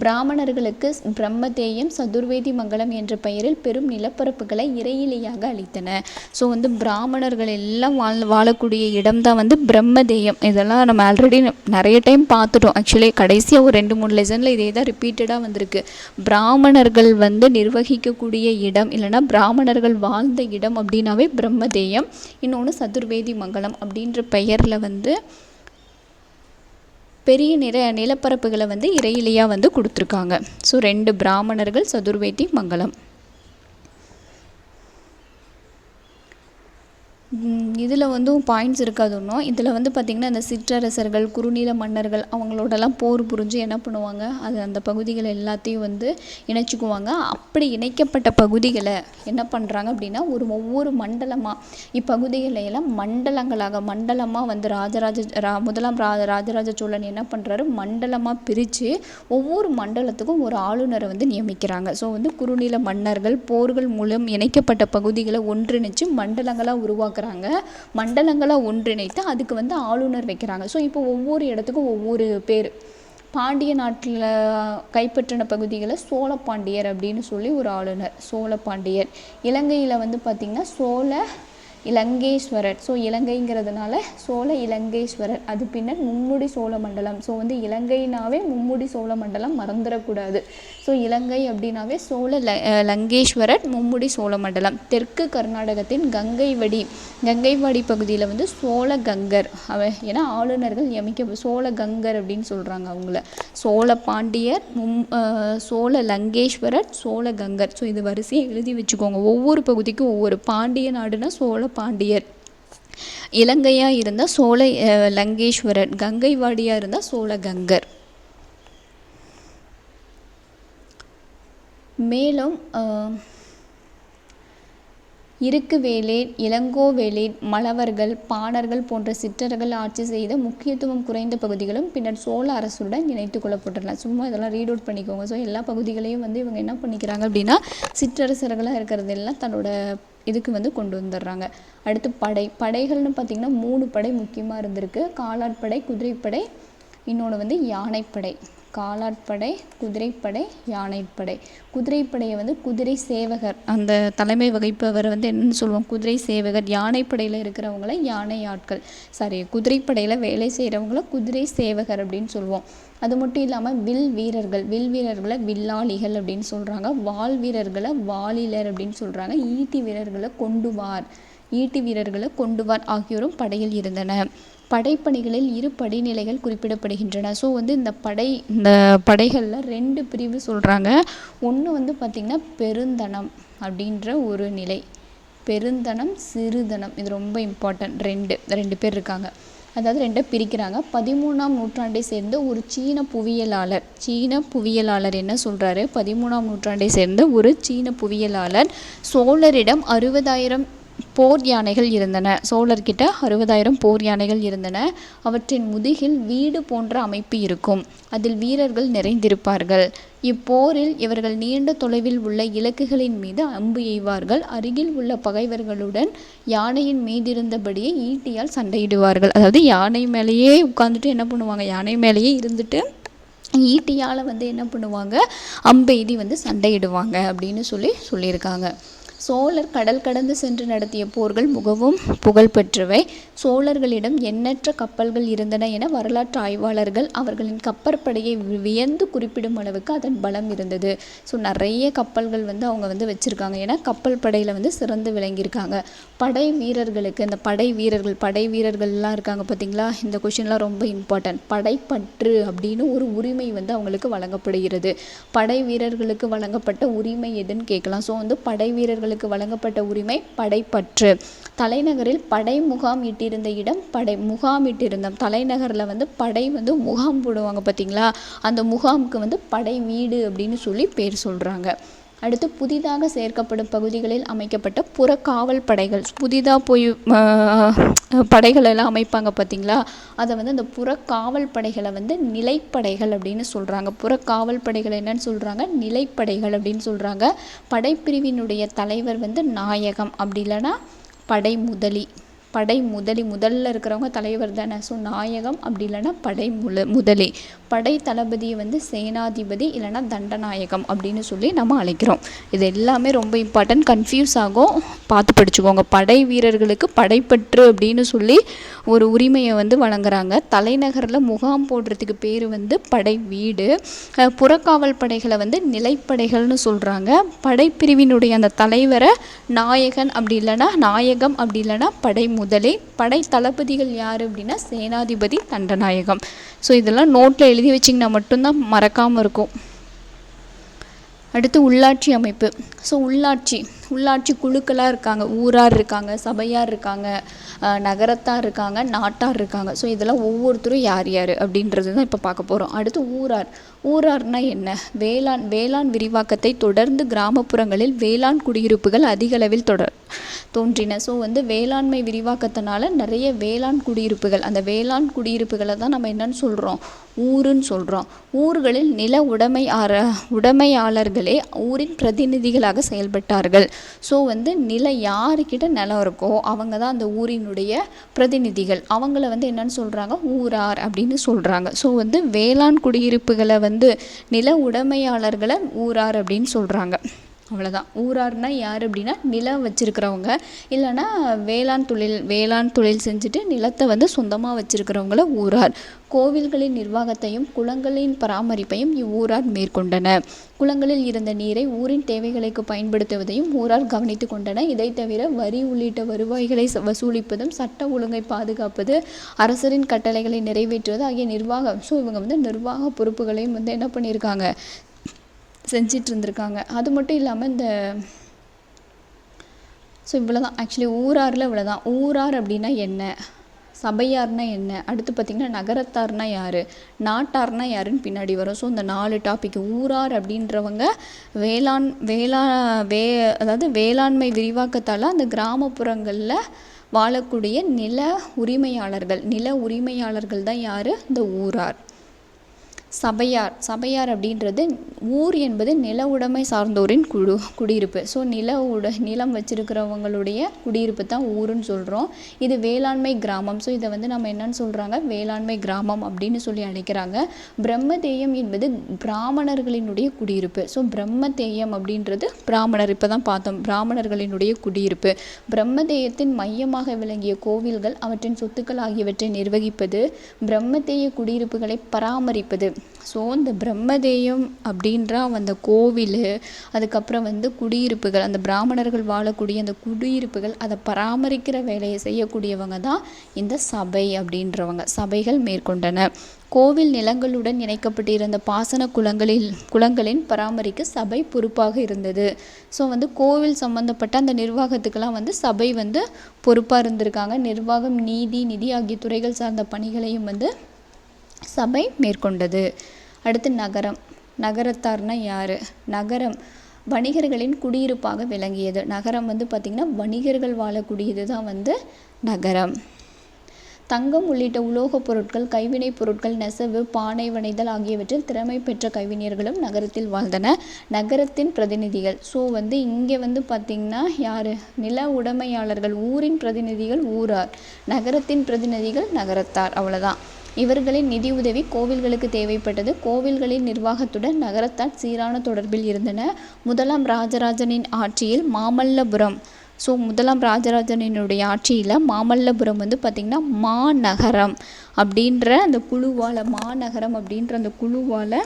Speaker 1: பிராமணர்களுக்கு பிரம்மதேயம், சதுர்வேதி மங்கலம் என்ற பெயரில் பெரும் நிலப்பரப்புகளை இறையிலியாக அளித்தன. ஸோ வந்து பிராமணர்கள் எல்லாம் வாழக்கூடிய இடம் தான் வந்து பிரம்மதேயம். இதெல்லாம் நம்ம ஆல்ரெடி நிறைய டைம் பார்த்துட்டோம். ஆக்சுவலி கடைசியாக ஒரு 2-3 லெசனில் இதே தான் ரிப்பீட்டடாக வந்திருக்கு. பிராமணர்கள் வந்து நிர்வகிக்கக்கூடிய இடம் இல்லைன்னா பிராமணர்கள் வாழ்ந்த இடம் அப்படின்னாவே பிரம்மதேயம். இன்னொன்று சதுர்வேதி மங்கலம் அப்படின்ற பெயரில் வந்து பெரிய நிலப்பரப்புகளை வந்து இறையிலியாக வந்து கொடுத்துருக்காங்க. ஸோ 2 பிராமணர்கள், சதுர்வேதி மங்கலம். இதில் வந்து பாயிண்ட்ஸ் இருக்காது ஒன்றும். இதில் வந்து பார்த்திங்கன்னா இந்த சிற்றரசர்கள், குறுநில மன்னர்கள் அவங்களோடலாம் போர் புரிஞ்சு என்ன பண்ணுவாங்க, அது அந்த பகுதிகளை எல்லாத்தையும் வந்து இணைச்சிக்குவாங்க. அப்படி இணைக்கப்பட்ட பகுதிகளை என்ன பண்ணுறாங்க அப்படின்னா ஒவ்வொரு மண்டலமாக இப்பகுதிகளை எல்லாம் மண்டலமாக வந்து முதலாம் ராஜராஜ சோழன் என்ன பண்ணுறாரு, மண்டலமாக பிரித்து ஒவ்வொரு மண்டலத்துக்கும் ஒரு ஆளுநரை வந்து நியமிக்கிறாங்க. ஸோ வந்து குறுநில மன்னர்கள் போர்கள் மூலம் இணைக்கப்பட்ட பகுதிகளை ஒன்றிணைச்சு மண்டலங்களாக உருவாக்குறாங்க. மண்டலங்களாக ஒன்றிணைத்து அதுக்கு வந்து ஆளுநர் வைக்கிறாங்க. ஸோ இப்போ ஒவ்வொரு இடத்துக்கும் ஒவ்வொரு பேர். பாண்டிய நாட்டில் கைப்பற்றின பகுதிகளை சோழ பாண்டியர் அப்படின்னு சொல்லி ஒரு ஆளுநர், சோழ பாண்டியர். இலங்கையில் வந்து பார்த்திங்கன்னா சோழ இலங்கேஸ்வரர். ஸோ இலங்கைங்கிறதுனால சோழ இலங்கேஸ்வரர். அது பின்னர் மும்முடி சோழ மண்டலம். ஸோ வந்து இலங்கைனாவே மும்முடி சோழ மண்டலம் மறந்துடக்கூடாது. ஸோ இலங்கை அப்படின்னாவே சோழ லங்கேஸ்வரர், மும்முடி சோழ மண்டலம். தெற்கு கர்நாடகத்தின் கங்கைவாடி பகுதியில் வந்து சோழ கங்கர். ஏன்னா ஆளுநர்கள் சோழ கங்கர் அப்படின்னு சொல்கிறாங்க அவங்கள. சோழ பாண்டியர், சோழ லங்கேஸ்வரர், சோழ கங்கர். ஸோ இது வரிசையை எழுதி வச்சுக்கோங்க. ஒவ்வொரு பகுதிக்கும் ஒவ்வொரு. பாண்டிய நாடுனா சோழ பாண்டியர், இலங்கையாக இருந்தால் சோழ லங்கேஸ்வரர், கங்கைவாடியாக இருந்தால் சோழ கங்கர். மேலும் இருக்குவேலேன், இளங்கோவேலேன், மலவர்கள், பாணர்கள் போன்ற சிற்றர்கள் ஆட்சி செய்த முக்கியத்துவம் குறைந்த பகுதிகளும் பின்னர் சோழ அரசுடன் இணைத்து கொள்ளப்பட்டுள்ளன. சும்மா இதெல்லாம் ரீட் அவுட் பண்ணிக்கோங்க. ஸோ எல்லா பகுதிகளையும் வந்து இவங்க என்ன பண்ணிக்கிறாங்க அப்படின்னா சிற்றரசர்களாக இருக்கிறதெல்லாம் தன்னோட இதுக்கு வந்து கொண்டு வந்துடுறாங்க. அடுத்து படைகள்னு பார்த்திங்கன்னா 3 படை முக்கியமாக இருந்திருக்கு. காலாட்படை, குதிரைப்படை, இன்னொன்று வந்து யானைப்படை. காலாட்படை, குதிரைப்படை, யானைப்படை. குதிரைப்படையை வந்து குதிரை சேவகர், அந்த தலைமை வகிப்பவர் வந்து என்னென்னு சொல்லுவோம், குதிரை சேவகர். யானைப்படையில் இருக்கிறவங்கள யானை ஆட்கள், குதிரைப்படையில் வேலை செய்கிறவங்கள குதிரை சேவகர் அப்படின்னு சொல்லுவோம். அது மட்டும் இல்லாமல் வில் வீரர்களை வில்லாளிகள் அப்படின்னு சொல்கிறாங்க. வாள் வீரர்களை வாளிலர் அப்படின்னு சொல்கிறாங்க. ஈட்டி வீரர்களை கொண்டுவார் ஆகியோரும் படையில் இருந்தனர். படைப்பணிகளில் 2 படிநிலைகள் குறிப்பிடப்படுகின்றன. ஸோ வந்து இந்த படைகளில் 2 பிரிவு சொல்கிறாங்க. ஒன்று வந்து பார்த்திங்கன்னா பெருந்தனம் அப்படின்ற ஒரு நிலை, பெருந்தனம், சிறுதனம். இது ரொம்ப இம்பார்ட்டன்ட். ரெண்டு பேர் இருக்காங்க. அதாவது ரெண்டாக பிரிக்கிறாங்க. 13ஆம் நூற்றாண்டை சேர்ந்த ஒரு சீன புவியியலாளர் என்ன சொல்கிறாரு, 13ஆம் நூற்றாண்டை சேர்ந்த ஒரு சீன புவியியலாளர் சோழரிடம் 60,000 போர் யானைகள் இருந்தன. சோழர்கிட்ட 60,000 போர் யானைகள் இருந்தன. அவற்றின் முதுகில் வீடு போன்ற அமைப்பு இருக்கும். அதில் வீரர்கள் நிறைந்திருப்பார்கள். இப்போரில் இவர்கள் நீண்ட தொலைவில் உள்ள இலக்குகளின் மீது அம்பு எய்வார்கள். அருகில் உள்ள பகைவர்களுடன் யானையின் மீதிருந்தபடியே ஈட்டியால் சண்டையிடுவார்கள். அதாவது யானை மேலேயே உட்காந்துட்டு என்ன பண்ணுவாங்க, யானை மேலேயே இருந்துட்டு ஈட்டியால் என்ன பண்ணுவாங்க, அம்பெய்தி சண்டையிடுவாங்க அப்படின்னு சொல்லியிருக்காங்க. சோழர் கடல் கடந்து சென்று நடத்திய போர்கள் மிகவும் புகழ்பெற்றவை. சோழர்களிடம் எண்ணற்ற கப்பல்கள் இருந்தன என வரலாற்று ஆய்வாளர்கள் அவர்களின் கப்பற்படையை வியந்து குறிப்பிடும் அளவுக்கு அதன் பலம் இருந்தது. ஸோ நிறைய கப்பல்கள் அவங்க வச்சுருக்காங்க. ஏன்னா கப்பல் படையில் சிறந்து விளங்கியிருக்காங்க. படை வீரர்களுக்கு இந்த படை வீரர்கள்லாம் இருக்காங்க பார்த்தீங்களா, இந்த கொஷின்லாம் ரொம்ப இம்பார்ட்டன்ட். படைப்பற்று அப்படின்னு ஒரு உரிமை அவங்களுக்கு வழங்கப்படுகிறது. படை வீரர்களுக்கு வழங்கப்பட்ட உரிமை எதுன்னு கேட்கலாம். ஸோ படை வீரர்களுக்கு வழங்கப்பட்ட உரிமை படைப்பற்று. தலைநகரில் படை முகாம் இட்டிருந்த இடம் முகாமிட்டிருந்தோம். தலைநகரில் படை முகாம் போடுவாங்க பார்த்தீங்களா, அந்த முகாமுக்கு படை வீடு அப்படின்னு பேர் சொல்கிறாங்க. அடுத்து புதிதாக சேர்க்கப்படும் பகுதிகளில் அமைக்கப்பட்ட புறக்காவல் படைகள். புதிதாக போய் படைகள் எல்லாம் அமைப்பாங்க பார்த்தீங்களா, அதை அந்த புறக்காவல் படைகளை நிலைப்படைகள் அப்படின்னு சொல்கிறாங்க. புறக்காவல் படைகள் என்னன்னு சொல்கிறாங்க, நிலைப்படைகள் அப்படின்னு சொல்கிறாங்க. படைப்பிரிவினுடைய தலைவர் நாயகம், அப்படி இல்லைன்னா படை முதலி முதல்ல இருக்கிறவங்க தலைவர் தானே. ஸோ நாயகம், அப்படி இல்லைன்னா முதலி. படை தளபதியை சேனாதிபதி இல்லைன்னா தண்டநாயகம் அப்படின்னு நம்ம அழைக்கிறோம். இது எல்லாமே ரொம்ப இம்பார்ட்டன்ட், கன்ஃபியூஸ் ஆகும், பார்த்து படிச்சுக்கோங்க. படை வீரர்களுக்கு படைப்பற்று அப்படின்னு ஒரு உரிமையை வழங்குறாங்க. தலைநகரில் முகாம் போடுறதுக்கு பேர் படை வீடு. புறக்காவல் படைகளை நிலைப்படைகள்னு சொல்கிறாங்க. படைப்பிரிவினுடைய அந்த தலைவரை நாயகம் அப்படி இல்லைன்னா படை முதலே. படை தளபதிகள் யார் அப்படின்னா சேனாதிபதி, தண்டநாயகம். ஸோ இதெல்லாம் நோட்டில் எழுதி வச்சிங்கன்னா மட்டும்தான் மறக்காமல் இருக்கும். அடுத்து உள்ளாட்சி அமைப்பு. ஸோ உள்ளாட்சி குழுக்களாக இருக்காங்க. ஊரார் இருக்காங்க, சபையார் இருக்காங்க, நகரத்தார் இருக்காங்க, நாட்டார் இருக்காங்க. ஸோ இதெல்லாம் ஒவ்வொருத்தரும் யார் அப்படின்றது தான் இப்போ பார்க்க போகிறோம். அடுத்து ஊரார்னா என்ன? வேளாண் விரிவாக்கத்தை தொடர்ந்து கிராமப்புறங்களில் வேளாண் குடியிருப்புகள் அதிக அளவில் தோன்றின. ஸோ வேளாண்மை விரிவாக்கத்தினால நிறைய வேளாண் குடியிருப்புகள், அந்த வேளாண் குடியிருப்புகளை தான் நம்ம என்னன்னு சொல்கிறோம், ஊருன்னு சொல்கிறோம். ஊர்களில் நில உடைமையாளர்களே ஊரின் பிரதிநிதிகளாக செயல்பட்டார்கள். ஸோ நிலம் யாருக்கிட்ட நிலம் இருக்கோ அவங்க தான் அந்த ஊரினுடைய பிரதிநிதிகள். அவங்கள என்னன்னு சொல்கிறாங்க, ஊரார் அப்படின்னு சொல்கிறாங்க. ஸோ வேளாண் குடியிருப்புகளை நில உடைமையாளர்களை ஊரார் அப்படின்னு சொல்கிறாங்க. அவ்வளோதான். ஊரார்னா யார் அப்படின்னா நிலம் வச்சுருக்கிறவங்க, இல்லைன்னா வேளாண் தொழில் செஞ்சுட்டு நிலத்தை சொந்தமாக வச்சுருக்கிறவங்கள ஊரார். கோவில்களின் நிர்வாகத்தையும் குளங்களின் பராமரிப்பையும் இவ்வூரார் மேற்கொண்டன. குளங்களில் இருந்த நீரை ஊரின் தேவைகளுக்கு பயன்படுத்துவதையும் ஊரார் கவனித்து கொண்டன. இதை தவிர வரி உள்ளிட்ட வருவாய்களை வசூலிப்பதும், சட்ட ஒழுங்கை பாதுகாப்பது, அரசரின் கட்டளைகளை நிறைவேற்றுவது ஆகிய நிர்வாகம். ஸோ இவங்க நிர்வாக பொறுப்புகளையும் என்ன பண்ணியிருக்காங்க, செஞ்சிட்டு இருந்திருக்காங்க. அது மட்டும் இல்லாமல் ஸோ இவ்வளோதான். ஆக்சுவலி ஊராரில் இவ்வளோதான். ஊரார் அப்படின்னா என்ன, சபையார்னா என்ன, அடுத்து பார்த்திங்கன்னா நகரத்தார்னா யார், நாட்டார்னா யாருன்னு பின்னாடி வரும். ஸோ இந்த 4 டாபிக். ஊரார் அப்படின்றவங்க அதாவது வேளாண்மை விரிவாக்கத்தால் அந்த கிராமப்புறங்களில் வாழக்கூடிய நில உரிமையாளர்கள் தான் யார், இந்த ஊரார். சபையார் அப்படின்றது ஊர் என்பது நில உடைமை சார்ந்தோரின் குடியிருப்பு. ஸோ நிலம் வச்சிருக்கிறவங்களுடைய குடியிருப்பு தான் ஊருன்னு சொல்கிறோம். இது வேளாண்மை கிராமம். ஸோ இதை நம்ம என்னன்னு சொல்கிறாங்க, வேளாண்மை கிராமம் அப்படின்னு அழைக்கிறாங்க. பிரம்மதேயம் என்பது பிராமணர்களினுடைய குடியிருப்பு. ஸோ பிரம்மதேயம் அப்படின்றது பிராமணர், இப்போ தான் பார்த்தோம், பிராமணர்களினுடைய குடியிருப்பு. பிரம்மதேயத்தின் மையமாக விளங்கிய கோவில்கள், அவற்றின் சொத்துக்கள் ஆகியவற்றை நிர்வகிப்பது, பிரம்மதேய குடியிருப்புகளை பராமரிப்பது, ஸோ இந்த பிரம்மதேயம் அப்படின்ற அந்த கோவில், அதுக்கப்புறம் வந்து குடியிருப்புகள், அந்த பிராமணர்கள் வாழக்கூடிய அந்த குடியிருப்புகள், அதை பராமரிக்கிற வேலையை செய்யக்கூடியவங்க தான் இந்த சபை அப்படின்றவங்க. சபைகள் மேற்கொண்டன. கோவில் நிலங்களுடன் இணைக்கப்பட்டிருந்த பாசன குளங்களின் பராமரிக்க சபை பொறுப்பாக இருந்தது. ஸோ வந்து கோவில் சம்மந்தப்பட்ட அந்த நிர்வாகத்துக்கெல்லாம் வந்து சபை வந்து பொறுப்பாக இருந்திருக்காங்க. நிர்வாகம், நிதி ஆகிய துறைகள் சார்ந்த பணிகளையும் வந்து சபை மேற்கொண்டது. அடுத்து நகரம். நகரத்தார்னா யார்? நகரம் வணிகர்களின் குடியிருப்பாக விளங்கியது. நகரம் வந்து பார்த்திங்கன்னா வணிகர்கள் வாழக்கூடியது தான் வந்து நகரம். தங்கம் உள்ளிட்ட உலோகப் பொருட்கள், கைவினைப் பொருட்கள், நெசவு, பானை வனைதல் ஆகியவற்றில் திறமை பெற்ற கைவினைஞர்களும் நகரத்தில் வாழ்ந்தன. நகரத்தின் பிரதிநிதிகள். ஸோ வந்து இங்கே வந்து பார்த்திங்கன்னா யார்? நில உடைமையாளர்கள். ஊரின் பிரதிநிதிகள் ஊரார். நகரத்தின் பிரதிநிதிகள் நகரத்தார். அவ்வளோதான். இவர்களின் நிதி உதவி கோவில்களுக்கு தேவைப்பட்டது. கோவில்களின் நிர்வாகத்துடன் நகரத்தார் சீரான தொடர்பில் இருந்தன. முதலாம் ராஜராஜனின் ஆட்சியில் மாமல்லபுரம், ஸோ முதலாம் ராஜராஜனினுடைய ஆட்சியில் மாமல்லபுரம் வந்து பார்த்திங்கன்னா மாநகரம் அப்படின்ற அந்த குழுவால், மாநகரம் அப்படின்ற அந்த குழுவால்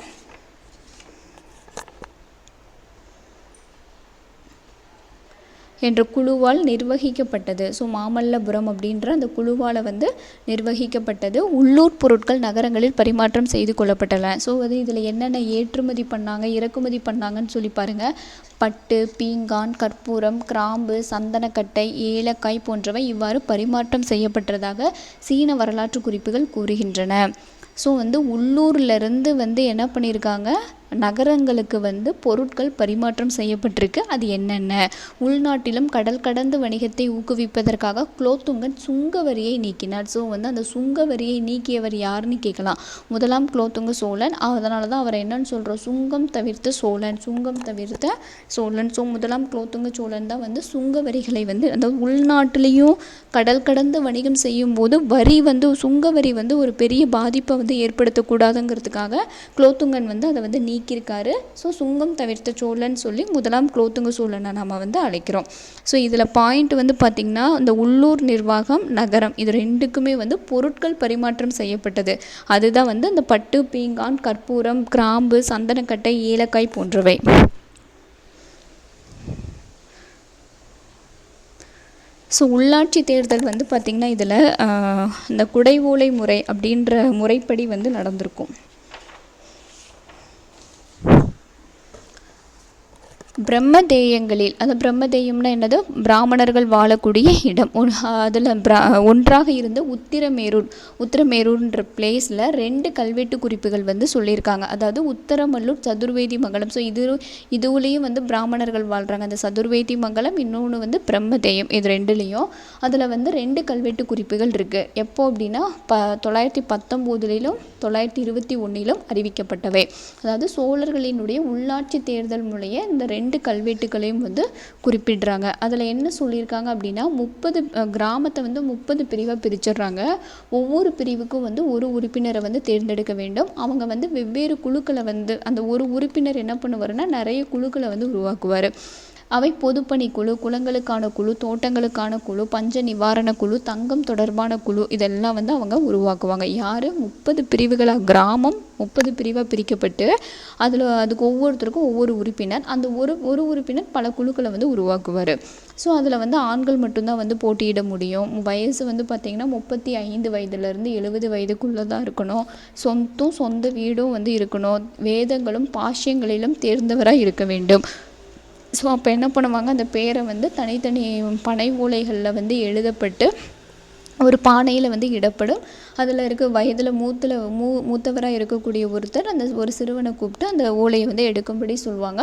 Speaker 1: என்ற குழுவால் நிர்வகிக்கப்பட்டது. ஸோ மாமல்லபுரம் அப்படின்ற அந்த குழுவால் வந்து நிர்வகிக்கப்பட்டது. உள்ளூர் பொருட்கள் நகரங்களில் பரிமாற்றம் செய்து கொள்ளப்பட்டன. ஸோ வந்து இதில் என்னென்ன ஏற்றுமதி பண்ணாங்க, இறக்குமதி பண்ணாங்கன்னு சொல்லி பாருங்கள். பட்டு, பீங்கான், கற்பூரம், கிராம்பு, சந்தனக்கட்டை, ஏலக்காய் போன்றவை இவ்வாறு பரிமாற்றம் செய்யப்பட்டதாக சீன வரலாற்று குறிப்புகள் கூறுகின்றன. ஸோ வந்து உள்ளூர்லேருந்து வந்து என்ன பண்ணியிருக்காங்க, நகரங்களுக்கு வந்து பொருட்கள் பரிமாற்றம் செய்யப்பட்டிருக்கு. அது என்னென்ன? உள்நாட்டிலும் கடல் கடந்து வணிகத்தை ஊக்குவிப்பதற்காக குலோத்துங்கன் சுங்க வரியை நீக்கினார். ஸோ வந்து அந்த சுங்க வரியை நீக்கியவர் யாருன்னு கேட்கலாம். முதலாம் குலோத்துங்க சோழன். அதனால தான் அவரை என்னன்னு சொல்கிறோம்? சுங்கம் தவிர்த்த சோழன். சுங்கம் தவிர்த்த சோழன். ஸோ முதலாம் குலோத்துங்க சோழன் தான் வந்து சுங்க வரிகளை வந்து, அந்த உள்நாட்டிலையும் கடல் கடந்து வணிகம் செய்யும் போது சுங்க வரி வந்து ஒரு பெரிய பாதிப்பை வந்து ஏற்படுத்தக்கூடாதுங்கிறதுக்காக குலோத்துங்கன் வந்து அதை வந்து நீக்கியிருக்காரு. ஸோ சுங்கம் தவிர்த்த சோழன் சொல்லி முதலாம் குலோத்துங்க சோழனை நம்ம வந்து அழைக்கிறோம். ஸோ இதில் பாயிண்ட் வந்து பார்த்திங்கன்னா, இந்த உள்ளூர் நிர்வாகம், நகரம், இது ரெண்டுக்குமே வந்து பொருட்கள் பரிமாற்றம் செய்யப்பட்டது. அதுதான் வந்து அந்த பட்டு, பீங்கான், கற்பூரம், கிராம்பு, சந்தனக்கட்டை, ஏலக்காய் போன்றவை. ஸோ உள்ளாட்சி தேர்தல் வந்து பார்த்திங்கன்னா இதில் இந்த குடைவோலை முறை அப்படின்ற முறைப்படி வந்து நடந்திருக்கும். பிரம்மதேயங்களில், அந்த பிரம்மதேயம்னா என்னது? பிராமணர்கள் வாழக்கூடிய இடம். அதில் ஒன்றாக இருந்த உத்திரமேரூர்ன்ற பிளேஸில் 2 கல்வெட்டு குறிப்புகள் வந்து சொல்லியிருக்காங்க. அதாவது உத்தரமல்லூர், சதுர்வேதி மங்கலம். ஸோ இதுலேயும் வந்து பிராமணர்கள் வாழ்கிறாங்க. அந்த சதுர்வேதி மங்கலம், இன்னொன்று வந்து பிரம்மதேயம். இது ரெண்டுலேயும் அதில் வந்து 2 கல்வெட்டு குறிப்புகள் இருக்குது. எப்போ அப்படின்னா 919 921 அறிவிக்கப்பட்டவை. அதாவது சோழர்களினுடைய உள்ளாட்சி தேர்தல் முறைய இந்த 2 கல்வெட்டுகளையும் வந்து குறிப்பிடுறாங்க. அதில் என்ன சொல்லியிருக்காங்க அப்படின்னா, 30 கிராமத்தை வந்து 30 பிரிவாக பிரிச்சிடுறாங்க. ஒவ்வொரு பிரிவுக்கும் வந்து ஒரு உறுப்பினரை வந்து தேர்ந்தெடுக்க வேண்டும். அவங்க வந்து வெவ்வேறு குழுக்களை வந்து, அந்த ஒரு உறுப்பினர் என்ன பண்ணுவாருன்னா நிறைய குழுக்களை வந்து உருவாக்குவார். அவை பொதுப்பணி குழு, குளங்களுக்கான குழு, தோட்டங்களுக்கான குழு, பஞ்ச நிவாரண குழு, தங்கம் தொடர்பான குழு, இதெல்லாம் வந்து அவங்க உருவாக்குவாங்க. யார்? 30 பிரிவுகளாக, கிராமம் 30 பிரிவாக பிரிக்கப்பட்டு அதுக்கு ஒவ்வொருத்தருக்கும் ஒவ்வொரு உறுப்பினர், அந்த ஒரு உறுப்பினர் பல குழுக்களை வந்து உருவாக்குவார். ஸோ அதில் வந்து ஆண்கள் மட்டும்தான் வந்து போட்டியிட முடியும். வயசு வந்து பார்த்திங்கன்னா 35 வயதுலேருந்து 70 வயதுக்குள்ளே தான் இருக்கணும். சொந்த வீடும் வந்து இருக்கணும். வேதங்களும் பாஷ்யங்களிலும் தேர்ந்தவராக இருக்க வேண்டும். ஸோ அப்போ என்ன பண்ணுவாங்க, அந்த பேரை வந்து தனித்தனி பனை ஓலைகளில் வந்து எழுதப்பட்டு ஒரு பானையில் வந்து இடப்படும். அதில் வயதில் மூத்தவராக இருக்கக்கூடிய ஒருத்தர் அந்த ஒரு சிறுவனை கூப்பிட்டு அந்த ஓலையை வந்து எடுக்கும்படி சொல்லுவாங்க.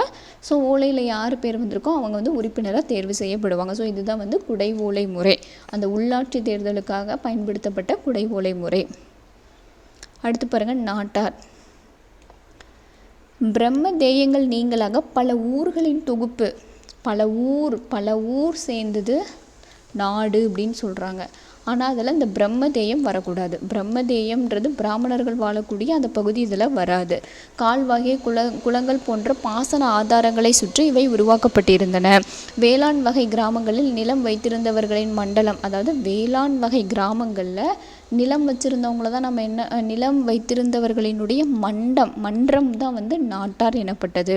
Speaker 1: ஸோ ஓலையில் யார் பேர் வந்திருக்கோ அவங்க வந்து உறுப்பினராக தேர்வு செய்யப்படுவாங்க. ஸோ இதுதான் வந்து குடை ஓலை முறை, அந்த உள்ளாட்சி தேர்தலுக்காக பயன்படுத்தப்பட்ட குடை ஓலை முறை. அடுத்து பாருங்கள், நாட்டார். பிரம்மதேயங்கள் நீங்களாக பல ஊர்களின் தொகுப்பு, பல ஊர் சேர்ந்தது நாடு அப்படின்னு சொல்கிறாங்க. ஆனால் அதில் இந்த பிரம்மதேயம் வரக்கூடாது. பிரம்மதேயம்ன்றது பிராமணர்கள் வாழக்கூடிய அந்த பகுதி இதில் வராது. கால்வாய், குளங்கள் போன்ற பாசன ஆதாரங்களை சுற்றி இவை உருவாக்கப்பட்டிருந்தன. வேளாண் வகை கிராமங்களில் நிலம் வைத்திருந்தவர்களின் மண்டலம், அதாவது வேளாண் வகை கிராமங்களில் நிலம் வச்சுருந்தவங்கள தான் நம்ம நிலம் வைத்திருந்தவர்களினுடைய மன்றம் தான் வந்து நாட்டார் எனப்பட்டது.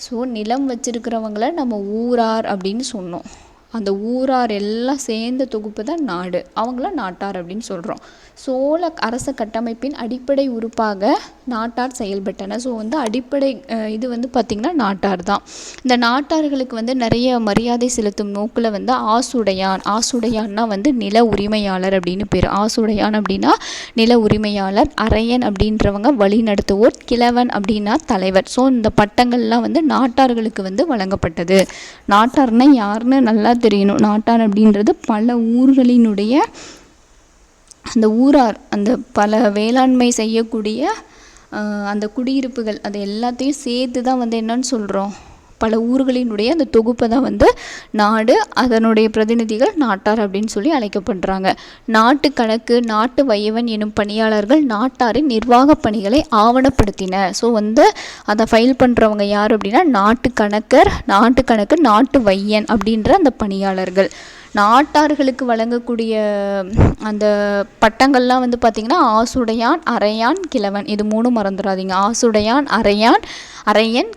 Speaker 1: ஸோ நிலம் வச்சிருக்கிறவங்கள நம்ம ஊரார் அப்படின்னு சொன்னோம். அந்த ஊரார் எல்லாம் சேர்ந்த தொகுப்பு தான் நாடு, அவங்கள நாட்டார் அப்படின்னு சொல்கிறோம். சோழ அரச கட்டமைப்பின் அடிப்படை உறுப்பாக நாட்டார் செயல்பட்டனர். ஸோ வந்து அடிப்படை இது வந்து பார்த்திங்கன்னா நாட்டார் தான். இந்த நாட்டார்களுக்கு வந்து நிறைய மரியாதை செலுத்தும் நோக்கில் வந்து ஆசுடையான்னா வந்து நில உரிமையாளர் அப்படின்னு பேர். ஆசுடையான் அப்படின்னா நில உரிமையாளர், அரையன் அப்படின்றவங்க வழி நடத்துவோர், கிழவன் அப்படின்னா தலைவர். ஸோ இந்த பட்டங்கள்லாம் வந்து நாட்டார்களுக்கு வந்து வழங்கப்பட்டது. நாட்டார்னா யாருன்னு நல்லா தெரியணும். நாட்டார் அப்படின்றது பல ஊர்களினுடைய அந்த ஊரார், அந்த பல வேளாண்மை செய்யக்கூடிய அந்த குடியிருப்புகள், அது எல்லாத்தையும் சேர்த்து தான் வந்து என்னன்னு சொல்கிறோம், பல ஊர்களினுடைய அந்த தொகுப்பை தான் வந்து நாடு, அதனுடைய பிரதிநிதிகள் நாட்டார் அப்படின்னு சொல்லி அழைக்கப்படுறாங்க. நாட்டு கணக்கு, நாட்டு வையவன் எனும் பணியாளர்கள் நாட்டாரின் நிர்வாக பணிகளை ஆவணப்படுத்தினர். ஸோ வந்து அதை ஃபைல் பண்ணுறவங்க யார் அப்படின்னா நாட்டு கணக்கு, நாட்டு வையன் அப்படின்ற அந்த பணியாளர்கள். நாட்டார்களுக்கு வழங்கக்கூடிய அந்த பட்டங்கள்லாம் வந்து பார்த்திங்கன்னா ஆசுடையான், அரையான், கிழவன், இது 3 மறந்துடாதீங்க. ஆசுடையான், அரையன்,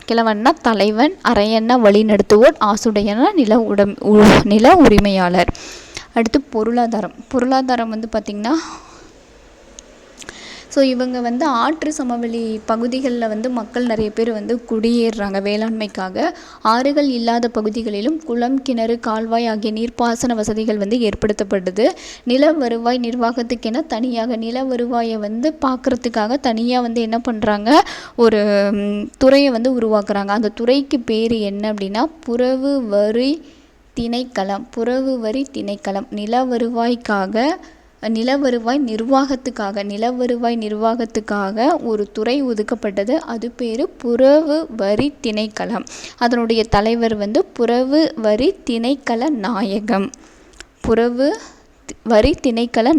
Speaker 1: கிழவன்னா தலைவன், அரையன்னா வழி நடத்துவோர், ஆசுடையன்னா நில உரிமையாளர். அடுத்து பொருளாதாரம் வந்து பார்த்திங்கன்னா ஸோ இவங்க வந்து ஆற்று சமவெளி பகுதிகளில் வந்து மக்கள் நிறைய பேர் வந்து குடியேறுறாங்க வேளாண்மைக்காக. ஆறுகள் இல்லாத பகுதிகளிலும் குளம், கிணறு, கால்வாய் ஆகிய நீர்ப்பாசன வசதிகள் வந்து ஏற்படுத்தப்படுது. நில வருவாய் நிர்வாகத்துக்கென தனியாக நில வருவாயை வந்து பார்க்குறதுக்காக தனியாக வந்து என்ன பண்ணுறாங்க, ஒரு துறையை வந்து உருவாக்குறாங்க. அந்த துறைக்கு பேர் என்ன அப்படின்னா புறவு வரி திணைக்களம். நில வருவாய் நிர்வாகத்துக்காக ஒரு துறை ஒதுக்கப்பட்டது. அது பேர் புறவு வரி திணைக்களம். அதனுடைய தலைவர் வந்து புறவு வரி திணைக்கள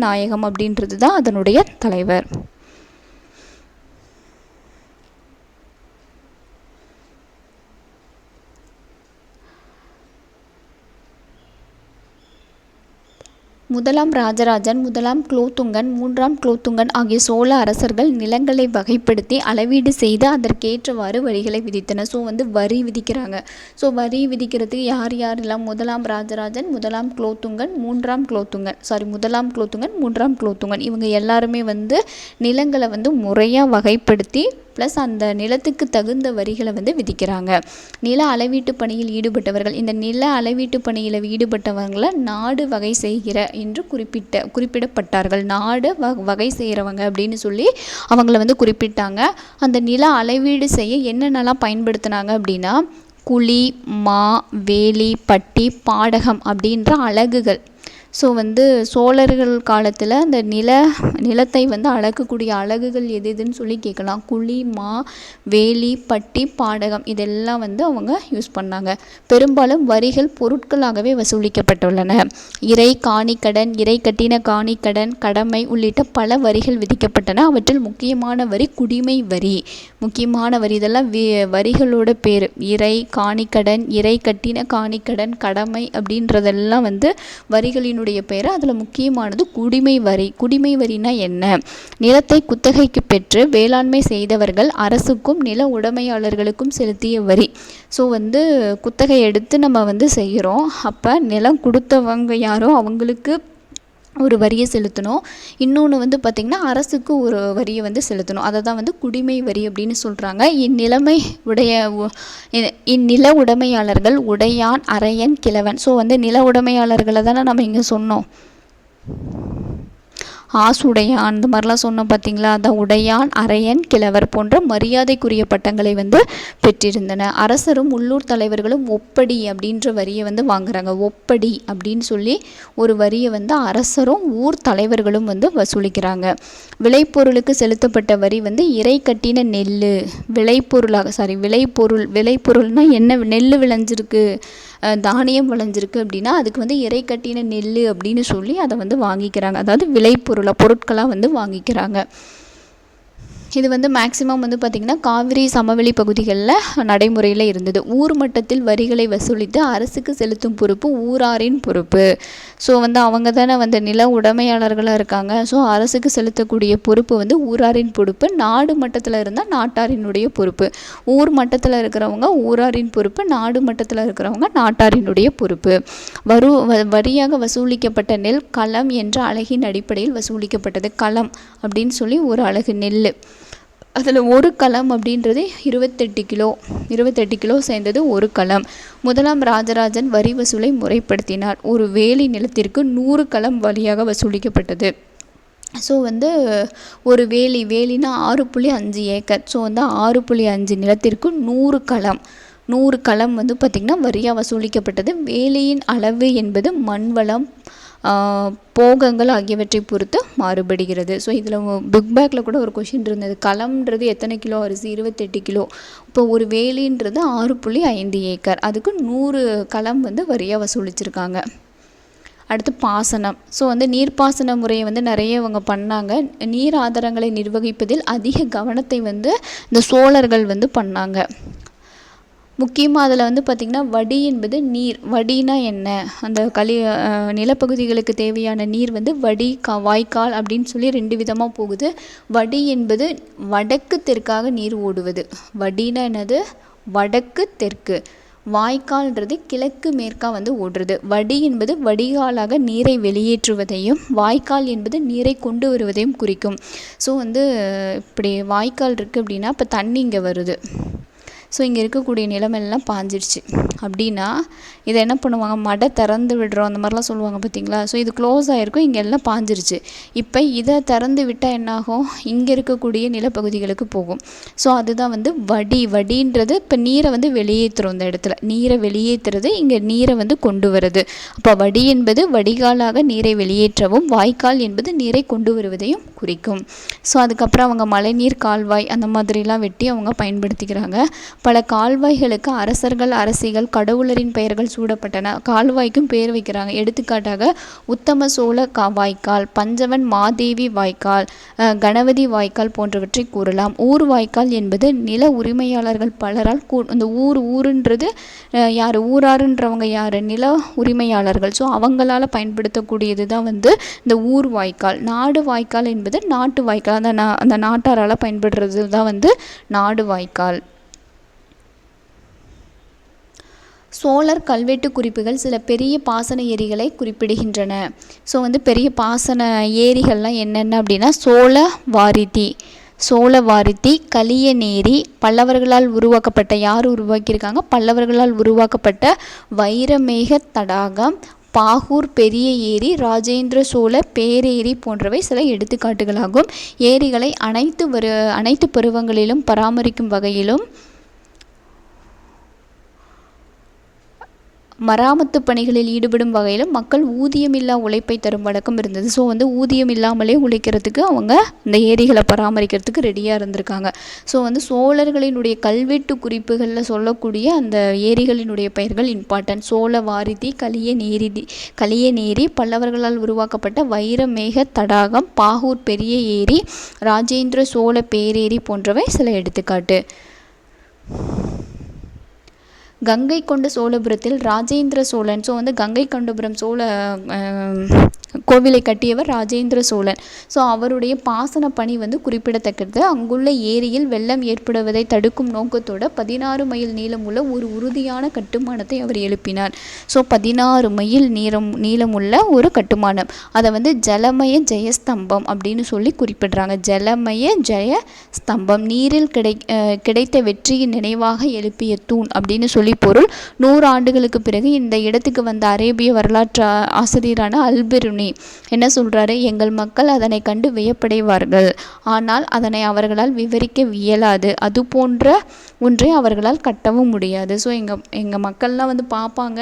Speaker 1: நாயகம் அப்படின்றது தான் அதனுடைய தலைவர். முதலாம் ராஜராஜன், முதலாம் குலோத்துங்கன், மூன்றாம் குலோத்துங்கன் ஆகிய சோழ அரசர்கள் நிலங்களை வகைப்படுத்தி அளவீடு செய்து அதற்கேற்றவாறு வரிகளை விதித்தனர். ஸோ வந்து வரி விதிக்கிறாங்க. ஸோ வரி விதிக்கிறதுக்கு யாரெல்லாம், முதலாம் ராஜராஜன், முதலாம் குலோத்துங்கன், மூன்றாம் குலோத்துங்கன் இவங்க எல்லாருமே வந்து நிலங்களை வந்து முறையாக வகைப்படுத்தி ப்ளஸ் அந்த நிலத்துக்கு தகுந்த வரிகளை வந்து விதிக்கிறாங்க. நில அளவீட்டு பணியில் ஈடுபட்டவர்கள், இந்த நில அளவீட்டு பணியில் ஈடுபட்டவங்களை நாடு வகை செய்கிற என்று குறிப்பிடப்பட்டார்கள். நாடு வகை செய்கிறவங்க அப்படின்னு சொல்லி அவங்கள வந்து குறிப்பிட்டாங்க. அந்த நில அளவீடு செய்ய என்னென்னலாம் பயன்படுத்தினாங்க அப்படின்னா குழி, மா, வேலி, பட்டி, பாடகம் அப்படின்ற அலகுகள். ஸோ வந்து சோழர்கள் காலத்தில் அந்த நிலத்தை வந்து அளக்கக்கூடிய அலகுகள் எதுன்னு சொல்லி கேட்கலாம். குழி, மா, வேலி, பட்டி, பாடகம் இதெல்லாம் வந்து அவங்க யூஸ் பண்ணாங்க. பெரும்பாலும் வரிகள் பொருட்களாகவே வசூலிக்கப்பட்டுள்ளன. இறை காணிக்கடன், இறை கட்டின காணிக்கடன், கடமை உள்ளிட்ட பல வரிகள் விதிக்கப்பட்டன. அவற்றில் முக்கியமான வரி குடிமை வரி. இதெல்லாம் வரிகளோட பேர். இறை காணிக்கடன், இறை கட்டின காணிக்கடன், கடமை அப்படின்றதெல்லாம் வந்து வரிகளினுடைய பெயர். அதில் முக்கியமானது குடிமை வரினா என்ன? நிலத்தை குத்தகைக்கு பெற்று வேளாண்மை செய்தவர்கள் அரசுக்கும் நில உடைமையாளர்களுக்கும் செலுத்திய வரி. ஸோ வந்து குத்தகை எடுத்து நம்ம வந்து செய்கிறோம். அப்போ நிலம் கொடுத்தவங்க யாரோ அவங்களுக்கு ஒரு வரியை செலுத்தணும். இன்னொன்று வந்து பார்த்திங்கன்னா அரசுக்கு ஒரு வரியை வந்து செலுத்தணும். அதை தான் வந்து குடிமை வரி அப்படின்னு சொல்கிறாங்க. இந்நில உடைமையாளர்கள் உடையான், அரையன், கிழவன். ஸோ வந்து நில உடைமையாளர்களை தானே நம்ம இங்கே சொன்னோம். ஆசுடையான் அந்த மாதிரிலாம் சொன்னோம் பார்த்தீங்களா. அதான் உடையான், அரையன், கிழவர் போன்ற மரியாதைக்குரிய பட்டங்களை வந்து பெற்றிருந்தன. அரசரும் உள்ளூர் தலைவர்களும் ஒப்படி அப்படின்ற வரியை வந்து வாங்குறாங்க. ஒப்படி அப்படின்னு சொல்லி ஒரு வரியை வந்து அரசரும் ஊர் தலைவர்களும் வந்து வசூலிக்கிறாங்க. விளைபொருளுக்கு செலுத்தப்பட்ட வரி வந்து இறை கட்டின விளைபொருள்னா என்ன, நெல் விளைஞ்சிருக்கு தானியம் விளைஞ்சிருக்கு அப்படின்னா அதுக்கு வந்து இறை கட்டின நெல் அப்படின்னு சொல்லி அதை வந்து வாங்கிக்கிறாங்க. அதாவது பொருட்களாக வந்து வாங்கிக்கிறாங்க. இது வந்து மேக்சிமம் வந்து பார்த்திங்கன்னா காவிரி சமவெளி பகுதிகளில் நடைமுறையில் இருந்தது. ஊர் மட்டத்தில் வரிகளை வசூலித்து அரசுக்கு செலுத்தும் பொறுப்பு ஊராரின் பொறுப்பு. ஸோ வந்து அவங்க தானே வந்து நில உடைமையாளர்களாக இருக்காங்க. ஸோ அரசுக்கு செலுத்தக்கூடிய பொறுப்பு வந்து ஊராரின் பொறுப்பு. நாடு மட்டத்தில் இருந்தால் நாட்டாரினுடைய பொறுப்பு. ஊர் மட்டத்தில் இருக்கிறவங்க ஊராரின் பொறுப்பு, நாடு மட்டத்தில் இருக்கிறவங்க நாட்டாரினுடைய பொறுப்பு. வரியாக வசூலிக்கப்பட்ட நெல் களம் என்ற அலகின் அடிப்படையில் வசூலிக்கப்பட்டது. களம் அப்படின்னு சொல்லி ஒரு அலகு நெல், அதில் ஒரு களம் அப்படின்றது 28 கிலோ சேர்ந்தது ஒரு களம். முதலாம் ராஜராஜன் வரி வசூலை முறைப்படுத்தினார். ஒரு வேலி நிலத்திற்கு 100 களம் வரியாக வசூலிக்கப்பட்டது. ஸோ வந்து ஒரு வேலினா 6.5 ஏக்கர். ஸோ வந்து 6.5 நிலத்திற்கு 100 களம் வந்து பார்த்திங்கன்னா வரியாக வசூலிக்கப்பட்டது. வேலியின் அளவு என்பது மண்வளம், போகங்கள் ஆகியவற்றை பொறுத்து மாறுபடுகிறது. ஸோ இதில் புக் பேக்கில் கூட ஒரு கொஷின் இருந்தது. களம்ன்றது எத்தனை கிலோ அரிசி? 28 கிலோ. இப்போ ஒரு வேலின்றது 6.5 ஏக்கர். அதுக்கு 100 களம் வந்து வரியாக வசூலிச்சிருக்காங்க. அடுத்து பாசனம். ஸோ வந்து நீர்ப்பாசன முறையை வந்து நிறைய இவங்க பண்ணாங்க. நீர் ஆதாரங்களை நிர்வகிப்பதில் அதிக கவனத்தை வந்து இந்த சோழர்கள் வந்து பண்ணாங்க. முக்கியமாக அதில் வந்து பார்த்திங்கன்னா வடி என்பது நீர். வடினா என்ன? அந்த நிலப்பகுதிகளுக்கு தேவையான நீர் வந்து வடி, வாய்க்கால் அப்படின்னு சொல்லி 2 விதமாக போகுது. வடி என்பது வடக்கு தெற்காக நீர் ஓடுவது. வடினா என்னது? வடக்கு தெற்கு. வாய்க்கால்ன்றது கிழக்கு மேற்காக வந்து ஓடுறது. வடி என்பது வடிகாலாக நீரை வெளியேற்றுவதையும், வாய்க்கால் என்பது நீரை கொண்டு வருவதையும் குறிக்கும். ஸோ வந்து இப்படி வாய்க்கால் இருக்குது அப்படின்னா இப்போ தண்ணி இங்கே வருது. ஸோ இங்கே இருக்கக்கூடிய நிலமெல்லாம் பாஞ்சிடுச்சு அப்படின்னா இதை என்ன பண்ணுவாங்க? மடை திறந்து விடுறோம் அந்த மாதிரிலாம் சொல்லுவாங்க பார்த்திங்களா. ஸோ இது க்ளோஸ் ஆகிருக்கும், இங்கே எல்லாம் பாஞ்சிருச்சு. இப்போ இதை திறந்து விட்டால் என்னாகும்? இங்கே இருக்கக்கூடிய நிலப்பகுதிகளுக்கு போகும். ஸோ அதுதான் வந்து வடின்றது இப்போ நீரை வந்து வெளியேற்றுறோம். இந்த இடத்துல நீரை வெளியேற்றுறது, இங்கே நீரை வந்து கொண்டு வருது. அப்போ வடி என்பது வடிகாலாக நீரை வெளியேற்றவும், வாய்க்கால் என்பது நீரை கொண்டு வருவதையும் குறிக்கும். ஸோ அதுக்கப்புறம் அவங்க மழைநீர் கால்வாய் அந்த மாதிரிலாம் வெட்டி அவங்க பயன்படுத்திக்கிறாங்க. பல கால்வாய்களுக்கு அரசர்கள், அரசிகள், கடவுளரின் பெயர்கள் சூடப்பட்டன. கால்வாய்க்கும் பெயர் வைக்கிறாங்க. எடுத்துக்காட்டாக உத்தம சோழ வாய்க்கால், பஞ்சவன் மாதேவி வாய்க்கால், கணபதி வாய்க்கால் போன்றவற்றை கூறலாம். ஊர் வாய்க்கால் என்பது நில உரிமையாளர்கள் பலரால் இந்த ஊருன்றது யார்? ஊராருன்றவங்க யார்? நில உரிமையாளர்கள். ஸோ அவங்களால பயன்படுத்தக்கூடியது தான் வந்து இந்த ஊர் வாய்க்கால். நாடு வாய்க்கால் என்பது நாட்டு வாய்க்கால். அந்த நாட்டாரால் பயன்படுறது தான் வந்து நாடு வாய்க்கால். சோழர் கல்வெட்டு குறிப்புகள் சில பெரிய பாசன ஏரிகளை குறிப்பிடுகின்றன. ஸோ வந்து பெரிய பாசன ஏரிகள்லாம் என்னென்ன அப்படின்னா சோழவாரிதி, கலியநேரி, பல்லவர்களால் உருவாக்கப்பட்ட, யார் உருவாக்கியிருக்காங்க? பல்லவர்களால் உருவாக்கப்பட்ட வைரமேக தடாகம், பாகூர் பெரிய ஏரி, ராஜேந்திர சோழ பேரேரி போன்றவை சில எடுத்துக்காட்டுகளாகும். ஏரிகளை அனைத்து பருவங்களிலும் பராமரிக்கும் வகையிலும் மராமத்து பணிகளில் ஈடுபடும் வகையிலும் மக்கள் ஊதியமில்லா உழைப்பை தரும் வழக்கம் இருந்தது. ஸோ வந்து ஊதியம் இல்லாமலே உழைக்கிறதுக்கு அவங்க இந்த ஏரிகளை பராமரிக்கிறதுக்கு ரெடியாக இருந்திருக்காங்க. ஸோ வந்து சோழர்களினுடைய கல்வெட்டு குறிப்புகளில் சொல்லக்கூடிய அந்த ஏரிகளினுடைய பெயர்கள் இம்பார்ட்டன்ட். சோழவாரிதி, கலியநேரி, பல்லவர்களால் உருவாக்கப்பட்ட வைரமேக தடாகம், பாகூர் பெரிய ஏரி, ராஜேந்திர சோழ பேரேரி போன்றவை சில எடுத்துக்காட்டு. கங்கை கொண்ட சோழபுரத்தில் ராஜேந்திர சோழன். ஸோ வந்து கங்கை கொண்டபுரம் கோவிலை கட்டியவர் ராஜேந்திர சோழன். ஸோ அவருடைய பாசன பணி வந்து குறிப்பிடத்தக்கது. அங்குள்ள ஏரியில் வெள்ளம் ஏற்படுவதை தடுக்கும் நோக்கத்தோடு 16 மைல் நீளமுள்ள ஒரு உறுதியான கட்டுமானத்தை அவர் எழுப்பினார். ஸோ 16 மைல் நீளமுள்ள ஒரு கட்டுமானம், அதை வந்து ஜலமய ஜெயஸ்தம்பம் அப்படின்னு சொல்லி குறிப்பிடுறாங்க. ஜலமய ஜெயஸ்தம்பம், நீரில் கிடைத்த வெற்றியின் நினைவாக எழுப்பிய தூண் அப்படின்னு சொல்லி பொருள். 100 ஆண்டுகளுக்கு பிறகு இந்த இடத்துக்கு வந்த அரேபிய வரலாற்று ஆசிரியரான அல்பெருனி என்ன சொல்றாரு? எங்கள் மக்கள் அதனை கண்டு வியப்படைவார்கள், ஆனால் அதனை அவர்களால் விவரிக்க இயலாது. அது போன்ற ஒன்றை அவர்களால் கட்டவும் முடியாது. ஸோ எங்கள் மக்கள்லாம் வந்து பார்ப்பாங்க,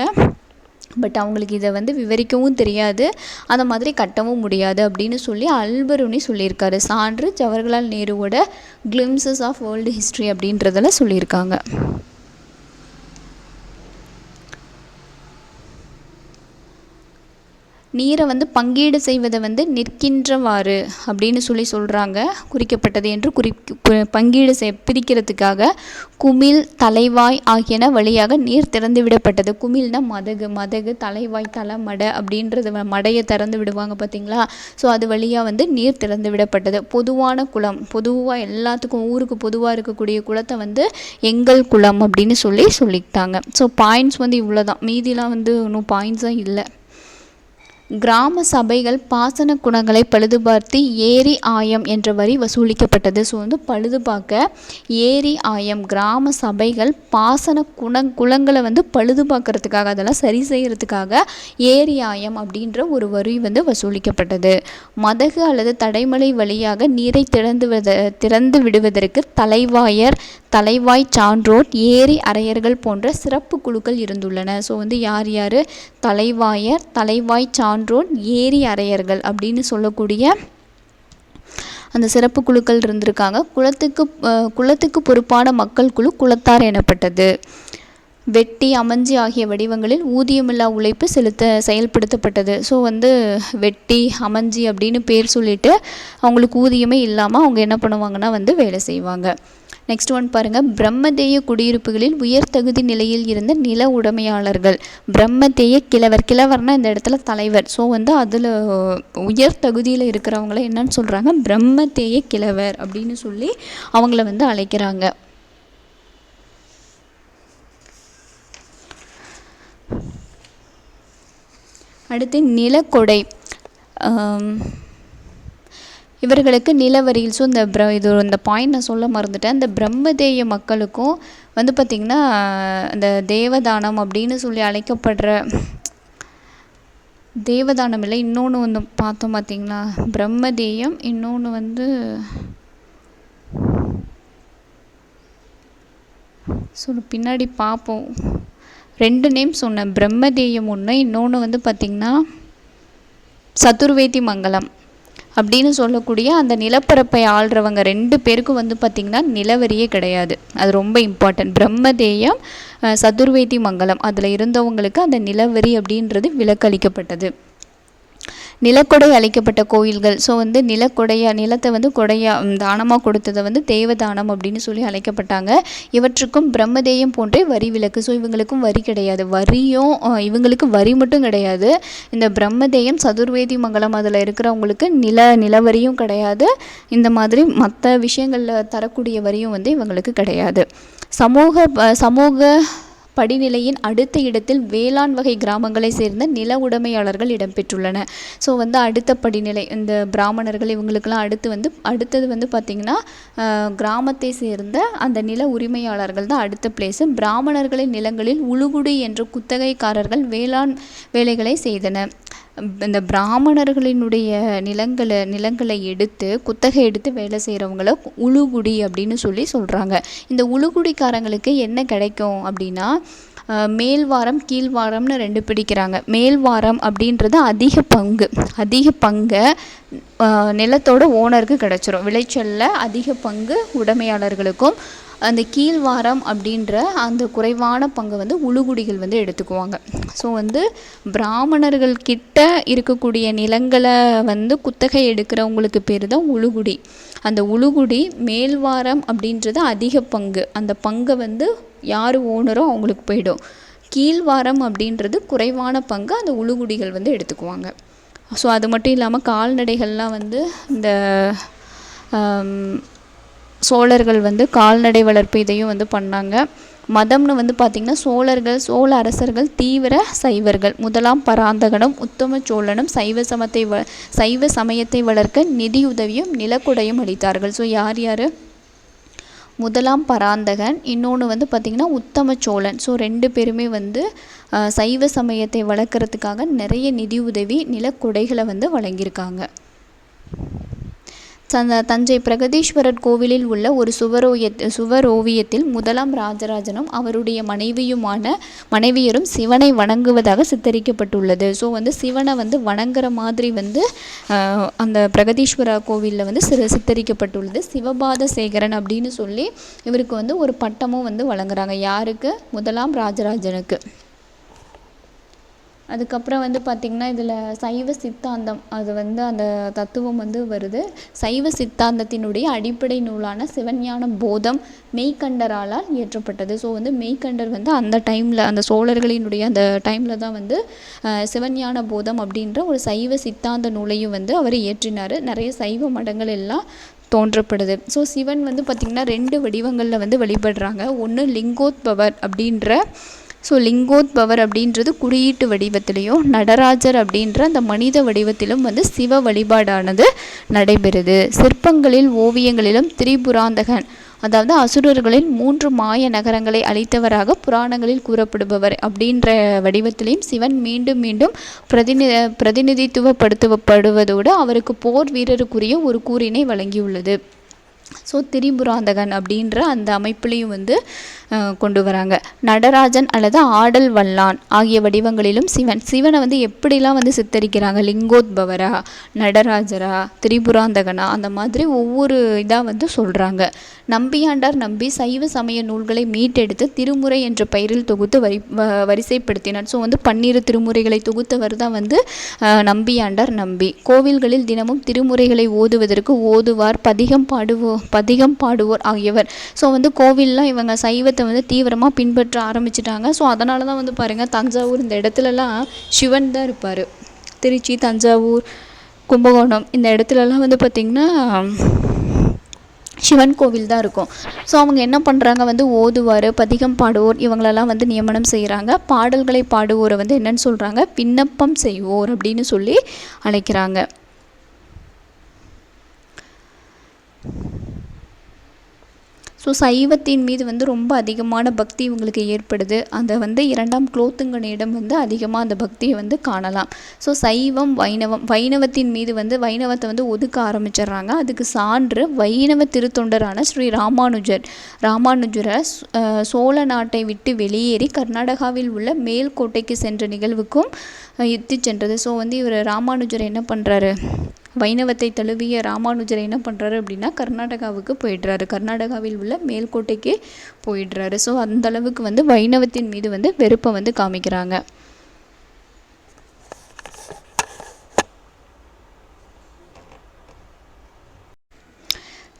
Speaker 1: பட் அவங்களுக்கு இதை வந்து விவரிக்கவும் தெரியாது, அந்த மாதிரி கட்டவும் முடியாது அப்படின்னு சொல்லி அல்பெருனி சொல்லியிருக்காரு. சான்று ஜவஹர்லால் நேருவோட கிளிம்சஸ் ஆஃப் வேர்ல்டு ஹிஸ்ட்ரி அப்படின்றதில் சொல்லியிருக்காங்க. நீரை வந்து பங்கீடு செய்வதை வந்து நிற்கின்றவாறு அப்படின்னு சொல்கிறாங்க. குறிக்கப்பட்டது என்று பங்கீடு பிரிக்கிறதுக்காக குமிழ், தலைவாய் ஆகியன வழியாக நீர் திறந்து விடப்பட்டது. குமிழ்னா மதகு, தலைவாய், மடை அப்படின்றது மடையை திறந்து விடுவாங்க பார்த்தீங்களா. ஸோ அது வழியாக வந்து நீர் திறந்து விடப்பட்டது. பொதுவான குளம், பொதுவாக எல்லாத்துக்கும் ஊருக்கு பொதுவாக இருக்கக்கூடிய குளத்தை வந்து எங்கள் குளம் அப்படின்னு சொல்லிட்டாங்க. ஸோ பாயிண்ட்ஸ் வந்து இவ்வளோ தான், மீதிலாம் வந்து ஒன்றும் பாயிண்ட்ஸாக இல்லை. கிராம சபைகள் பாசன குணங்களை பழுதுபார்த்து ஏரி ஆயம் என்ற வரி வசூலிக்கப்பட்டது. ஸோ வந்து பழுதுபார்க்க ஏரி ஆயம், கிராம சபைகள் பாசன குளங்களை வந்து பழுதுபார்க்கறதுக்காக, அதெல்லாம் சரி செய்கிறதுக்காக ஏரி ஆயம் அப்படின்ற ஒரு வரி வந்து வசூலிக்கப்பட்டது. மதகு அல்லது தடைமலை வழியாக நீரை திறந்து விடுவதற்கு தலைவாய் சான்றோர், ஏரி அரையர்கள் போன்ற சிறப்பு குழுக்கள் இருந்துள்ளன. ஸோ வந்து யார் தலைவாய் சான்றோர், ஏரி அரையர்கள் அப்படின்னு சொல்லக்கூடிய அந்த சிறப்பு குழுக்கள் இருந்திருக்காங்க. குளத்துக்கு பொறுப்பான மக்கள் குழு குளத்தார் எனப்பட்டது. வெட்டி, அமஞ்சி ஆகிய வடிவங்களில் ஊதியமில்லா உழைப்பு செயல்படுத்தப்பட்டது. ஸோ வந்து வெட்டி, அமஞ்சி அப்படின்னு பேர் சொல்லிட்டு அவங்களுக்கு ஊதியமே இல்லாமல் அவங்க என்ன பண்ணுவாங்கன்னா வந்து வேலை செய்வாங்க. நெக்ஸ்ட் ஒன் பாருங்கள். பிரம்மதேய குடியிருப்புகளில் உயர் தகுதி நிலையில் இருந்த நில உடைமையாளர்கள். பிரம்மதேய கிழவர்னால் இந்த இடத்துல தலைவர். ஸோ வந்து அதில் உயர் தகுதியில் இருக்கிறவங்கள என்னன்னு சொல்கிறாங்க, பிரம்மதேய கிழவர் அப்படின்னு சொல்லி அவங்கள வந்து அழைக்கிறாங்க. அடுத்து நிலக்கொடை. இவர்களுக்கு நிலவரியில். ஸோ இந்த பாயிண்ட் நான் சொல்ல மறந்துட்டேன். இந்த பிரம்மதேய மக்களுக்கும் வந்து பார்த்திங்கன்னா இந்த தேவதானம் அப்படின்னு சொல்லி அழைக்கப்படுற தேவதானம் இல்லை, இன்னொன்று வந்து பார்த்தோம் பார்த்திங்களா, பிரம்மதேயம், இன்னொன்று வந்து பின்னாடி பார்ப்போம். 2 நேம் சொன்னேன், பிரம்மதேயம் ஒன்று, இன்னொன்று வந்து பார்த்திங்கன்னா சதுர்வேதி மங்கலம் அப்படின்னு சொல்லக்கூடிய அந்த நிலப்பரப்பை ஆள்றவங்க 2 பேருக்கும் வந்து பார்த்திங்கன்னா நிலவரியே கிடையாது. அது ரொம்ப இம்பார்ட்டன்ட். பிரம்மதேயம், சதுர்வேதி மங்கலம் அதில் இருந்தவங்களுக்கு அந்த நிலவரி அப்படின்றது விலக்களிக்கப்பட்டது. நிலக்கொடை அளிக்கப்பட்ட கோயில்கள். ஸோ வந்து நிலத்தை வந்து தானமாக கொடுத்ததை வந்து தேவதானம் அப்படின்னு சொல்லி அழைக்கப்பட்டாங்க. இவற்றுக்கும் பிரம்மதேயம் போன்றே வரி விலக்கு. ஸோ இவங்களுக்கும் வரி கிடையாது. இவங்களுக்கு வரி மட்டும் கிடையாது. இந்த பிரம்மதேயம், சதுர்வேதி மங்கலம் அதில் இருக்கிறவங்களுக்கு நிலவரியும் கிடையாது. இந்த மாதிரி மற்ற விஷயங்களில் தரக்கூடிய வரியும் வந்து இவங்களுக்கு கிடையாது. சமூக படிநிலையின் அடுத்த இடத்தில் வேளாண் வகை கிராமங்களை சேர்ந்த நில உடைமையாளர்கள் இடம்பெற்றுள்ளன. ஸோ வந்து அடுத்த படிநிலை இந்த பிராமணர்கள் இவங்களுக்கெல்லாம் அடுத்தது வந்து பார்த்திங்கன்னா கிராமத்தை சேர்ந்த அந்த நில உரிமையாளர்கள் தான் அடுத்த பிளேஸு. பிராமணர்களின் நிலங்களில் உழுகுடி என்ற குத்தகைக்காரர்கள் வேளாண் வேலைகளை செய்தனர். இந்த பிராமணர்களினுடைய நிலங்களை குத்தகை எடுத்து வேலை செய்கிறவங்கள உழுகுடி அப்படின்னு சொல்கிறாங்க. இந்த உழுகுடிக்காரங்களுக்கு என்ன கிடைக்கும் அப்படின்னா, மேல்வாரம் கீழ்வாரம்னு 2 பிடிக்கிறாங்க. மேல்வாரம் அப்படின்றது அதிக பங்கு நிலத்தோட ஓனருக்கு கிடச்சிரும். விளைச்சலில் அதிக பங்கு உடைமையாளர்களுக்கும், அந்த கீழ்வாரம் அப்படின்ற அந்த குறைவான பங்கு வந்து உழுகுடிகள் வந்து எடுத்துக்குவாங்க. ஸோ வந்து பிராமணர்கள் கிட்ட இருக்கக்கூடிய நிலங்களை வந்து குத்தகை எடுக்கிறவங்களுக்கு பேர் தான் உழுகுடி. அந்த உழுகுடி மேல்வாரம் அப்படின்றது அதிக பங்கு, அந்த பங்கை வந்து யார் ஓனரோ அவங்களுக்கு போயிடும். கீழ்வாரம் அப்படின்றது குறைவான பங்கு அந்த உழுகுடிகள் வந்து எடுத்துக்குவாங்க. ஸோ அது மட்டும் இல்லாமல் கால்நடைகள்லாம் வந்து இந்த சோழர்கள் வந்து கால்நடை வளர்ப்பு இதையும் வந்து பண்ணாங்க. மதம்னு வந்து பார்த்திங்கன்னா சோழ அரசர்கள் தீவிர சைவர்கள். முதலாம் பராந்தகனும் உத்தம சோழனும் சைவ சமயத்தை வளர்க்க நிதியுதவியும் நிலக்குடையும் அளித்தார்கள். ஸோ யார் முதலாம் பராந்தகன், இன்னொன்று வந்து பார்த்திங்கன்னா உத்தம சோழன். ஸோ 2 பேருமே வந்து சைவ சமயத்தை வளர்க்குறதுக்காக நிறைய நிதியுதவி நிலக்குடைகளை வந்து வழங்கியிருக்காங்க. தஞ்சை பிரகதீஸ்வரர் கோவிலில் உள்ள ஒரு சுவரோவியத்தில் முதலாம் ராஜராஜனும் அவருடைய மனைவியரும் சிவனை வணங்குவதாக சித்தரிக்கப்பட்டுள்ளது. ஸோ வந்து சிவனை வந்து வணங்குற மாதிரி வந்து அந்த பிரகதீஸ்வரர் கோவிலில் வந்து சித்தரிக்கப்பட்டுள்ளது. சிவபாத சேகரன் அப்படின்னு சொல்லி இவருக்கு வந்து ஒரு பட்டமும் வந்து வழங்குறாங்க. யாருக்கு? முதலாம் ராஜராஜனுக்கு. அதுக்கப்புறம் வந்து பார்த்திங்கன்னா இதில் சைவ சித்தாந்தம் அது வந்து அந்த தத்துவம் வந்து வருது. சைவ சித்தாந்தத்தினுடைய அடிப்படை நூலான சிவஞான போதம் மெய்கண்டரால் இயற்றப்பட்டது. ஸோ வந்து மெய்கண்டர் வந்து அந்த டைமில் அந்த சோழர்களினுடைய அந்த டைமில் தான் வந்து சிவஞான போதம் அப்படின்ற ஒரு சைவ சித்தாந்த நூலையும் வந்து அவர் இயற்றினார். நிறைய சைவ மடங்கள் எல்லாம் தோன்றப்படுது. ஸோ சிவன் வந்து பார்த்திங்கன்னா 2 வடிவங்களில் வந்து வழிபடுறாங்க. ஒன்று லிங்கோத்பவர் அப்படின்ற லிங்கோத்பவர் அப்படின்றது குறியீட்டு வடிவத்திலையும், நடராஜர் அப்படின்ற அந்த மனித வடிவத்திலும் வந்து சிவ வழிபாடானது நடைபெறுது. சிற்பங்களில் ஓவியங்களிலும் திரிபுராந்தகன், அதாவது அசுரர்களின் 3 மாய நகரங்களை அழித்தவராக புராணங்களில் கூறப்படுபவர் அப்படின்ற வடிவத்திலையும் சிவன் மீண்டும் மீண்டும் பிரதிநிதித்துவப்படுத்தப்படுவதோடு அவருக்கு போர் வீரருக்குரிய ஒரு கூறினை வழங்கியுள்ளது. ஸோ திரிபுராந்தகன் அப்படின்ற அந்த அமைப்புலேயும் வந்து கொண்டு வராங்க. நடராஜன் அல்லது ஆடல் வல்லான் ஆகிய வடிவங்களிலும் சிவனை வந்து எப்படிலாம் வந்து சித்தரிக்கிறாங்க, லிங்கோத்பவரா, நடராஜரா, திரிபுராந்தகனா, அந்த மாதிரி ஒவ்வொரு இதாக வந்து சொல்கிறாங்க. நம்பியாண்டார் நம்பி சைவ சமய நூல்களை மீட்டெடுத்து திருமுறை என்ற பெயரில் தொகுத்து வரிசைப்படுத்தினார். ஸோ வந்து 12 திருமுறைகளை தொகுத்தவர் தான் வந்து நம்பியாண்டார் நம்பி. கோவில்களில் தினமும் திருமுறைகளை ஓதுவதற்கு ஓதுவார், பதிகம் பாடுவோர் ஆகியவர். ஸோ வந்து கோவில்லாம் இவங்க சைவத்தை வந்து தீவிரமாக பின்பற்ற ஆரம்பிச்சிட்டாங்க. ஸோ அதனால தான் வந்து பாருங்கள், தஞ்சாவூர் இந்த இடத்துலலாம் சிவன் தான் இருப்பார். திருச்சி, தஞ்சாவூர், கும்பகோணம் இந்த இடத்துலலாம் வந்து பார்த்திங்கன்னா சிவன் கோவில் தான் இருக்கும். ஸோ அவங்க என்ன பண்ணுறாங்க, வந்து ஓதுவார், பதிகம் பாடுவோர் இவங்களெல்லாம் வந்து நியமனம் செய்கிறாங்க. பாடல்களை பாடுவோரை வந்து என்னன்னு சொல்கிறாங்க, விண்ணப்பம் செய்வோர் அப்படின்னு சொல்லி அழைக்கிறாங்க. ஸோ சைவத்தின் மீது வந்து ரொம்ப அதிகமான பக்தி இவங்களுக்கு ஏற்படுது. அதை வந்து 2ஆம் குலோத்துங்கனிடம் வந்து அதிகமாக அந்த பக்தியை வந்து காணலாம். ஸோ சைவம், வைணவத்தின் மீது வந்து வைணவத்தை வந்து ஒதுக்க ஆரம்பிச்சிடுறாங்க. அதுக்கு சான்று வைணவ திருத்தொண்டரான ஸ்ரீ ராமானுஜரை சோழ நாட்டை விட்டு வெளியேறி கர்நாடகாவில் உள்ள மேல்கோட்டைக்கு சென்ற நிகழ்வுக்கும் இட்டு சென்றது. ஸோ வந்து இவர் ராமானுஜர் என்ன பண்ணுறாரு, வைணவத்தை தழுவிய ராமானுஜர் என்ன பண்ணுறாரு அப்படின்னா கர்நாடகாவுக்கு போயிடுறாரு. கர்நாடகாவில் உள்ள மேல்கோட்டைக்கு போயிடுறாரு. ஸோ அந்தளவுக்கு வந்து வைணவத்தின் மீது வந்து வெறுப்பை வந்து காமிக்கிறாங்க.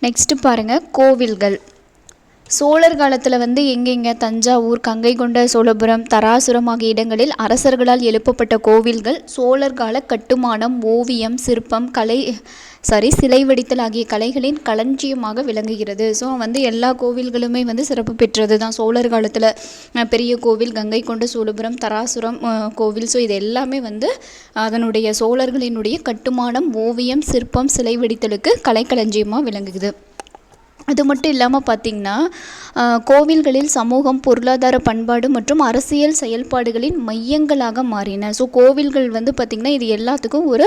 Speaker 1: நெக்ஸ்ட்டு பாருங்கள், கோவில்கள். சோழர் காலத்தில் வந்து எங்கெங்கே தஞ்சாவூர், கங்கை கொண்ட சோழபுரம், தராசுரம் ஆகிய இடங்களில் அரசர்களால் எழுப்பப்பட்ட கோவில்கள் சோழர் கால கட்டுமானம், ஓவியம், சிற்பம், சிலை வடித்தல் ஆகிய கலைகளின் களஞ்சியமாக விளங்குகிறது. ஸோ வந்து எல்லா கோவில்களுமே வந்து சிறப்பு பெற்றது தான் சோழர் காலத்தில். பெரிய கோவில், கங்கை கொண்ட சோழபுரம், தராசுரம் கோவில், ஸோ இது எல்லாமே வந்து அதனுடைய சோழர்களினுடைய கட்டுமானம், ஓவியம், சிற்பம், சிலை வடித்தலுக்கு கலைக்களஞ்சியமாக விளங்குது. அது மட்டும் இல்லாமல் பார்த்திங்கன்னா கோவில்களில் சமூகம், பொருளாதார, பண்பாடு மற்றும் அரசியல் செயல்பாடுகளின் மையங்களாக மாறின. ஸோ கோவில்கள் வந்து பார்த்திங்கன்னா இது எல்லாத்துக்கும் ஒரு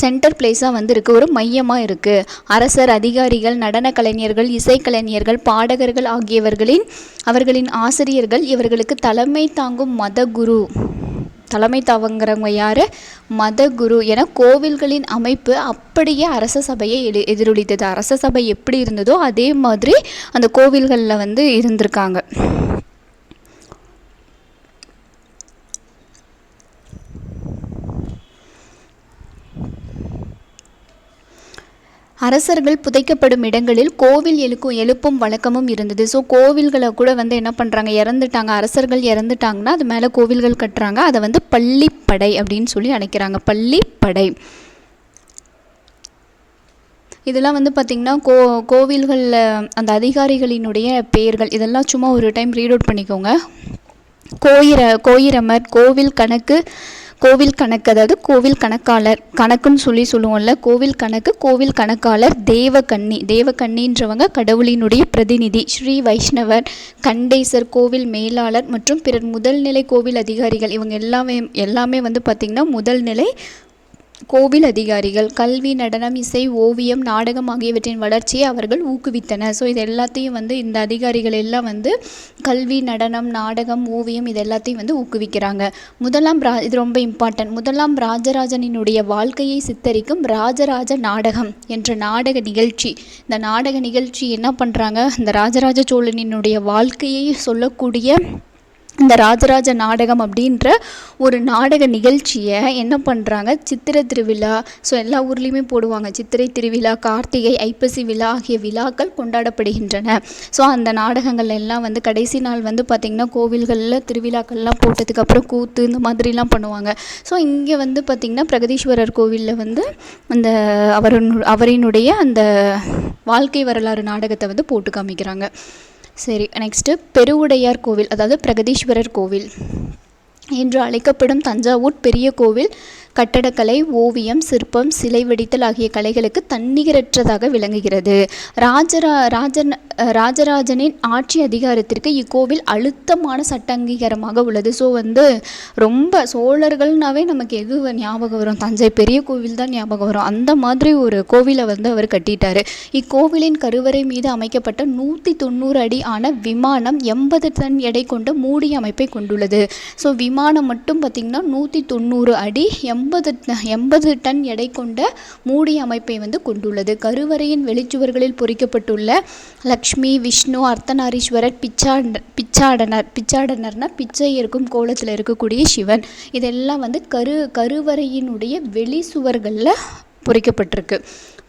Speaker 1: சென்டர் பிளேஸாக வந்து இருக்குது, ஒரு மையமாக இருக்குது. அரசர், அதிகாரிகள், நடன கலைஞர்கள், இசைக்கலைஞர்கள், பாடகர்கள் அவர்களின் ஆசிரியர்கள், இவர்களுக்கு தலைமை தாங்கும் தலைமை தாவங்கிறவங்க யார், மதகுரு என கோவில்களின் அமைப்பு அப்படியே அரச சபையை எதிரொலித்தது. அரச சபை எப்படி இருந்ததோ அதே மாதிரி அந்த கோவில்களில் வந்து இருந்திருக்காங்க. அரசர்கள் புதைக்கப்படும் இடங்களில் கோவில் எழுப்பும் வழக்கமும் இருந்தது. ஸோ கோவில்களை கூட வந்து என்ன பண்ணுறாங்க, அரசர்கள் இறந்துட்டாங்கன்னா அது மேலே கோவில்கள் கட்டுறாங்க. அதை வந்து பள்ளிப்படை அப்படின்னு சொல்லி அழைக்கிறாங்க. பள்ளிப்படை இதெல்லாம் வந்து பார்த்திங்கன்னா கோவில்களில் அந்த அதிகாரிகளினுடைய பெயர்கள் இதெல்லாம் சும்மா ஒரு டைம் ரீட் அவுட் பண்ணிக்கோங்க. கோயிரமர், கோவில் கணக்கு அதாவது கோவில் கணக்காளர், கணக்குன்னு சொல்லுவோம்ல, கோவில் கணக்கு, கோவில் கணக்காளர், தேவக்கன்னின்றவங்க கடவுளினுடைய பிரதிநிதி, ஸ்ரீ வைஷ்ணவர், கண்டேசர், கோவில் மேலாளர் மற்றும் பிறர் முதல்நிலை கோவில் அதிகாரிகள். இவங்க எல்லாமே வந்து பார்த்திங்கன்னா முதல்நிலை கோவில் அதிகாரிகள். கல்வி, நடனம், இசை, ஓவியம், நாடகம் ஆகியவற்றின் வளர்ச்சியை அவர்கள் ஊக்குவித்தனர். ஸோ இது எல்லாத்தையும் வந்து இந்த அதிகாரிகள் எல்லாம் வந்து கல்வி, நடனம், நாடகம், ஓவியம் இது எல்லாத்தையும் வந்து ஊக்குவிக்கிறாங்க. இது ரொம்ப இம்பார்ட்டன்ட். முதலாம் ராஜராஜனினுடைய வாழ்க்கையை சித்தரிக்கும் ராஜராஜ நாடகம் என்ற நாடக நிகழ்ச்சி. இந்த நாடக நிகழ்ச்சி என்ன பண்ணுறாங்க, இந்த ராஜராஜ சோழனினுடைய வாழ்க்கையை சொல்லக்கூடிய இந்த ராஜராஜ நாடகம் அப்படின்ற ஒரு நாடக நிகழ்ச்சியை என்ன பண்ணுறாங்க, சித்திரை திருவிழா, ஸோ எல்லா ஊர்லேயுமே போடுவாங்க. சித்திரை திருவிழா, கார்த்திகை, ஐப்பசி விழா ஆகிய விழாக்கள் கொண்டாடப்படுகின்றன. ஸோ அந்த நாடகங்கள் எல்லாம் வந்து கடைசி நாள் வந்து பார்த்திங்கன்னா கோவில்களில் திருவிழாக்கள்லாம் போட்டதுக்கப்புறம் கூத்து இந்த மாதிரிலாம் பண்ணுவாங்க. ஸோ இங்கே வந்து பார்த்திங்கன்னா பிரகதீஸ்வரர் கோவிலில் வந்து அந்த அவரினுடைய அந்த வாழ்க்கை வரலாறு நாடகத்தை வந்து போட்டு காமிக்கிறாங்க. சரி, நெக்ஸ்ட்டு பெருவுடையார் கோவில், அதாவது பிரகதீஸ்வரர் கோவில் என்று அழைக்கப்படும் தஞ்சாவூர் பெரிய கோவில் கட்டடக்கலை, ஓவியம், சிற்பம், சிலை வடித்தல் ஆகிய கலைகளுக்கு தன்னிகரற்றதாக விளங்குகிறது. ராஜராஜனின் ஆட்சி அதிகாரத்திற்கு இக்கோவில் அழுத்தமான சட்ட அங்கீகாரமாக உள்ளது. ஸோ வந்து ரொம்ப சோழர்கள்னாவே நமக்கு எது ஞாபகம் வரும், தஞ்சை பெரிய கோவில் தான் ஞாபகம் வரும். அந்த மாதிரி ஒரு கோவிலை வந்து அவர் கட்டிட்டார். இக்கோவிலின் கருவறை மீது அமைக்கப்பட்ட 190 அடி ஆன விமானம் 80 டன் எடை கொண்ட மூடிய அமைப்பை கொண்டுள்ளது. ஸோ விமானம் மட்டும் பார்த்திங்கன்னா 190 அடி 80 டன் எடை கொண்ட மூடிய அமைப்பை வந்து கொண்டுள்ளது. கருவறையின் வெளிச்சுவர்களில் பொறிக்கப்பட்டுள்ள லக்ஷ்மி, விஷ்ணு, அர்த்தநாரீஸ்வரர், பிச்சாடனர்னா பிச்சை இருக்கும் கோலத்தில் இருக்கக்கூடிய சிவன், இதெல்லாம் வந்து கருவறையினுடைய வெளி சுவர்களில் பொறிக்கப்பட்டிருக்கு.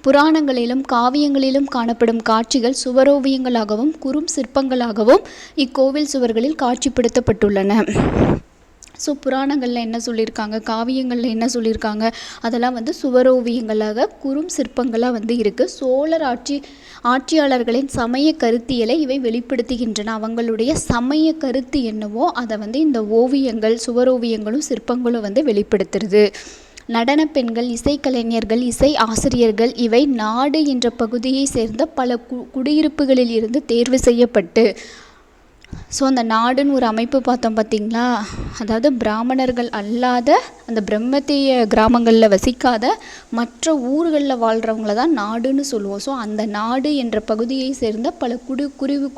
Speaker 1: புராணங்களிலும் காவியங்களிலும் காணப்படும் காட்சிகள் சுவரோவியங்களாகவும் குறும் சிற்பங்களாகவும் இக்கோவில் சுவர்களில் காட்சிப்படுத்தப்பட்டுள்ளன. ஸோ புராணங்களில் என்ன சொல்லியிருக்காங்க, காவியங்களில் என்ன சொல்லியிருக்காங்க, அதெல்லாம் வந்து சுவரோவியங்களாக குறும் சிற்பங்களாக வந்து இருக்குது. சோழர் ஆட்சியாளர்களின் சமய கருத்தியலை இவை வெளிப்படுத்துகின்றன. அவங்களுடைய சமய கருத்து என்னவோ அதை வந்து இந்த ஓவியங்கள், சுவரோவியங்களும் சிற்பங்களும் வந்து வெளிப்படுத்துறது. நடன பெண்கள், இசைக்கலைஞர்கள், இசை ஆசிரியர்கள் இவை நாடு என்ற பகுதியை சேர்ந்த பல குடியிருப்புகளில் இருந்து தேர்வு செய்யப்பட்டு, ஸோ அந்த நாடுன்னு ஒரு அமைப்பு பார்த்தோம் பார்த்திங்களா, அதாவது பிராமணர்கள் அல்லாத அந்த பிரம்மதேய கிராமங்களில் வசிக்காத மற்ற ஊர்களில் வாழ்கிறவங்கள தான் நாடுன்னு சொல்லுவோம். ஸோ அந்த நாடு என்ற பகுதியை சேர்ந்த பல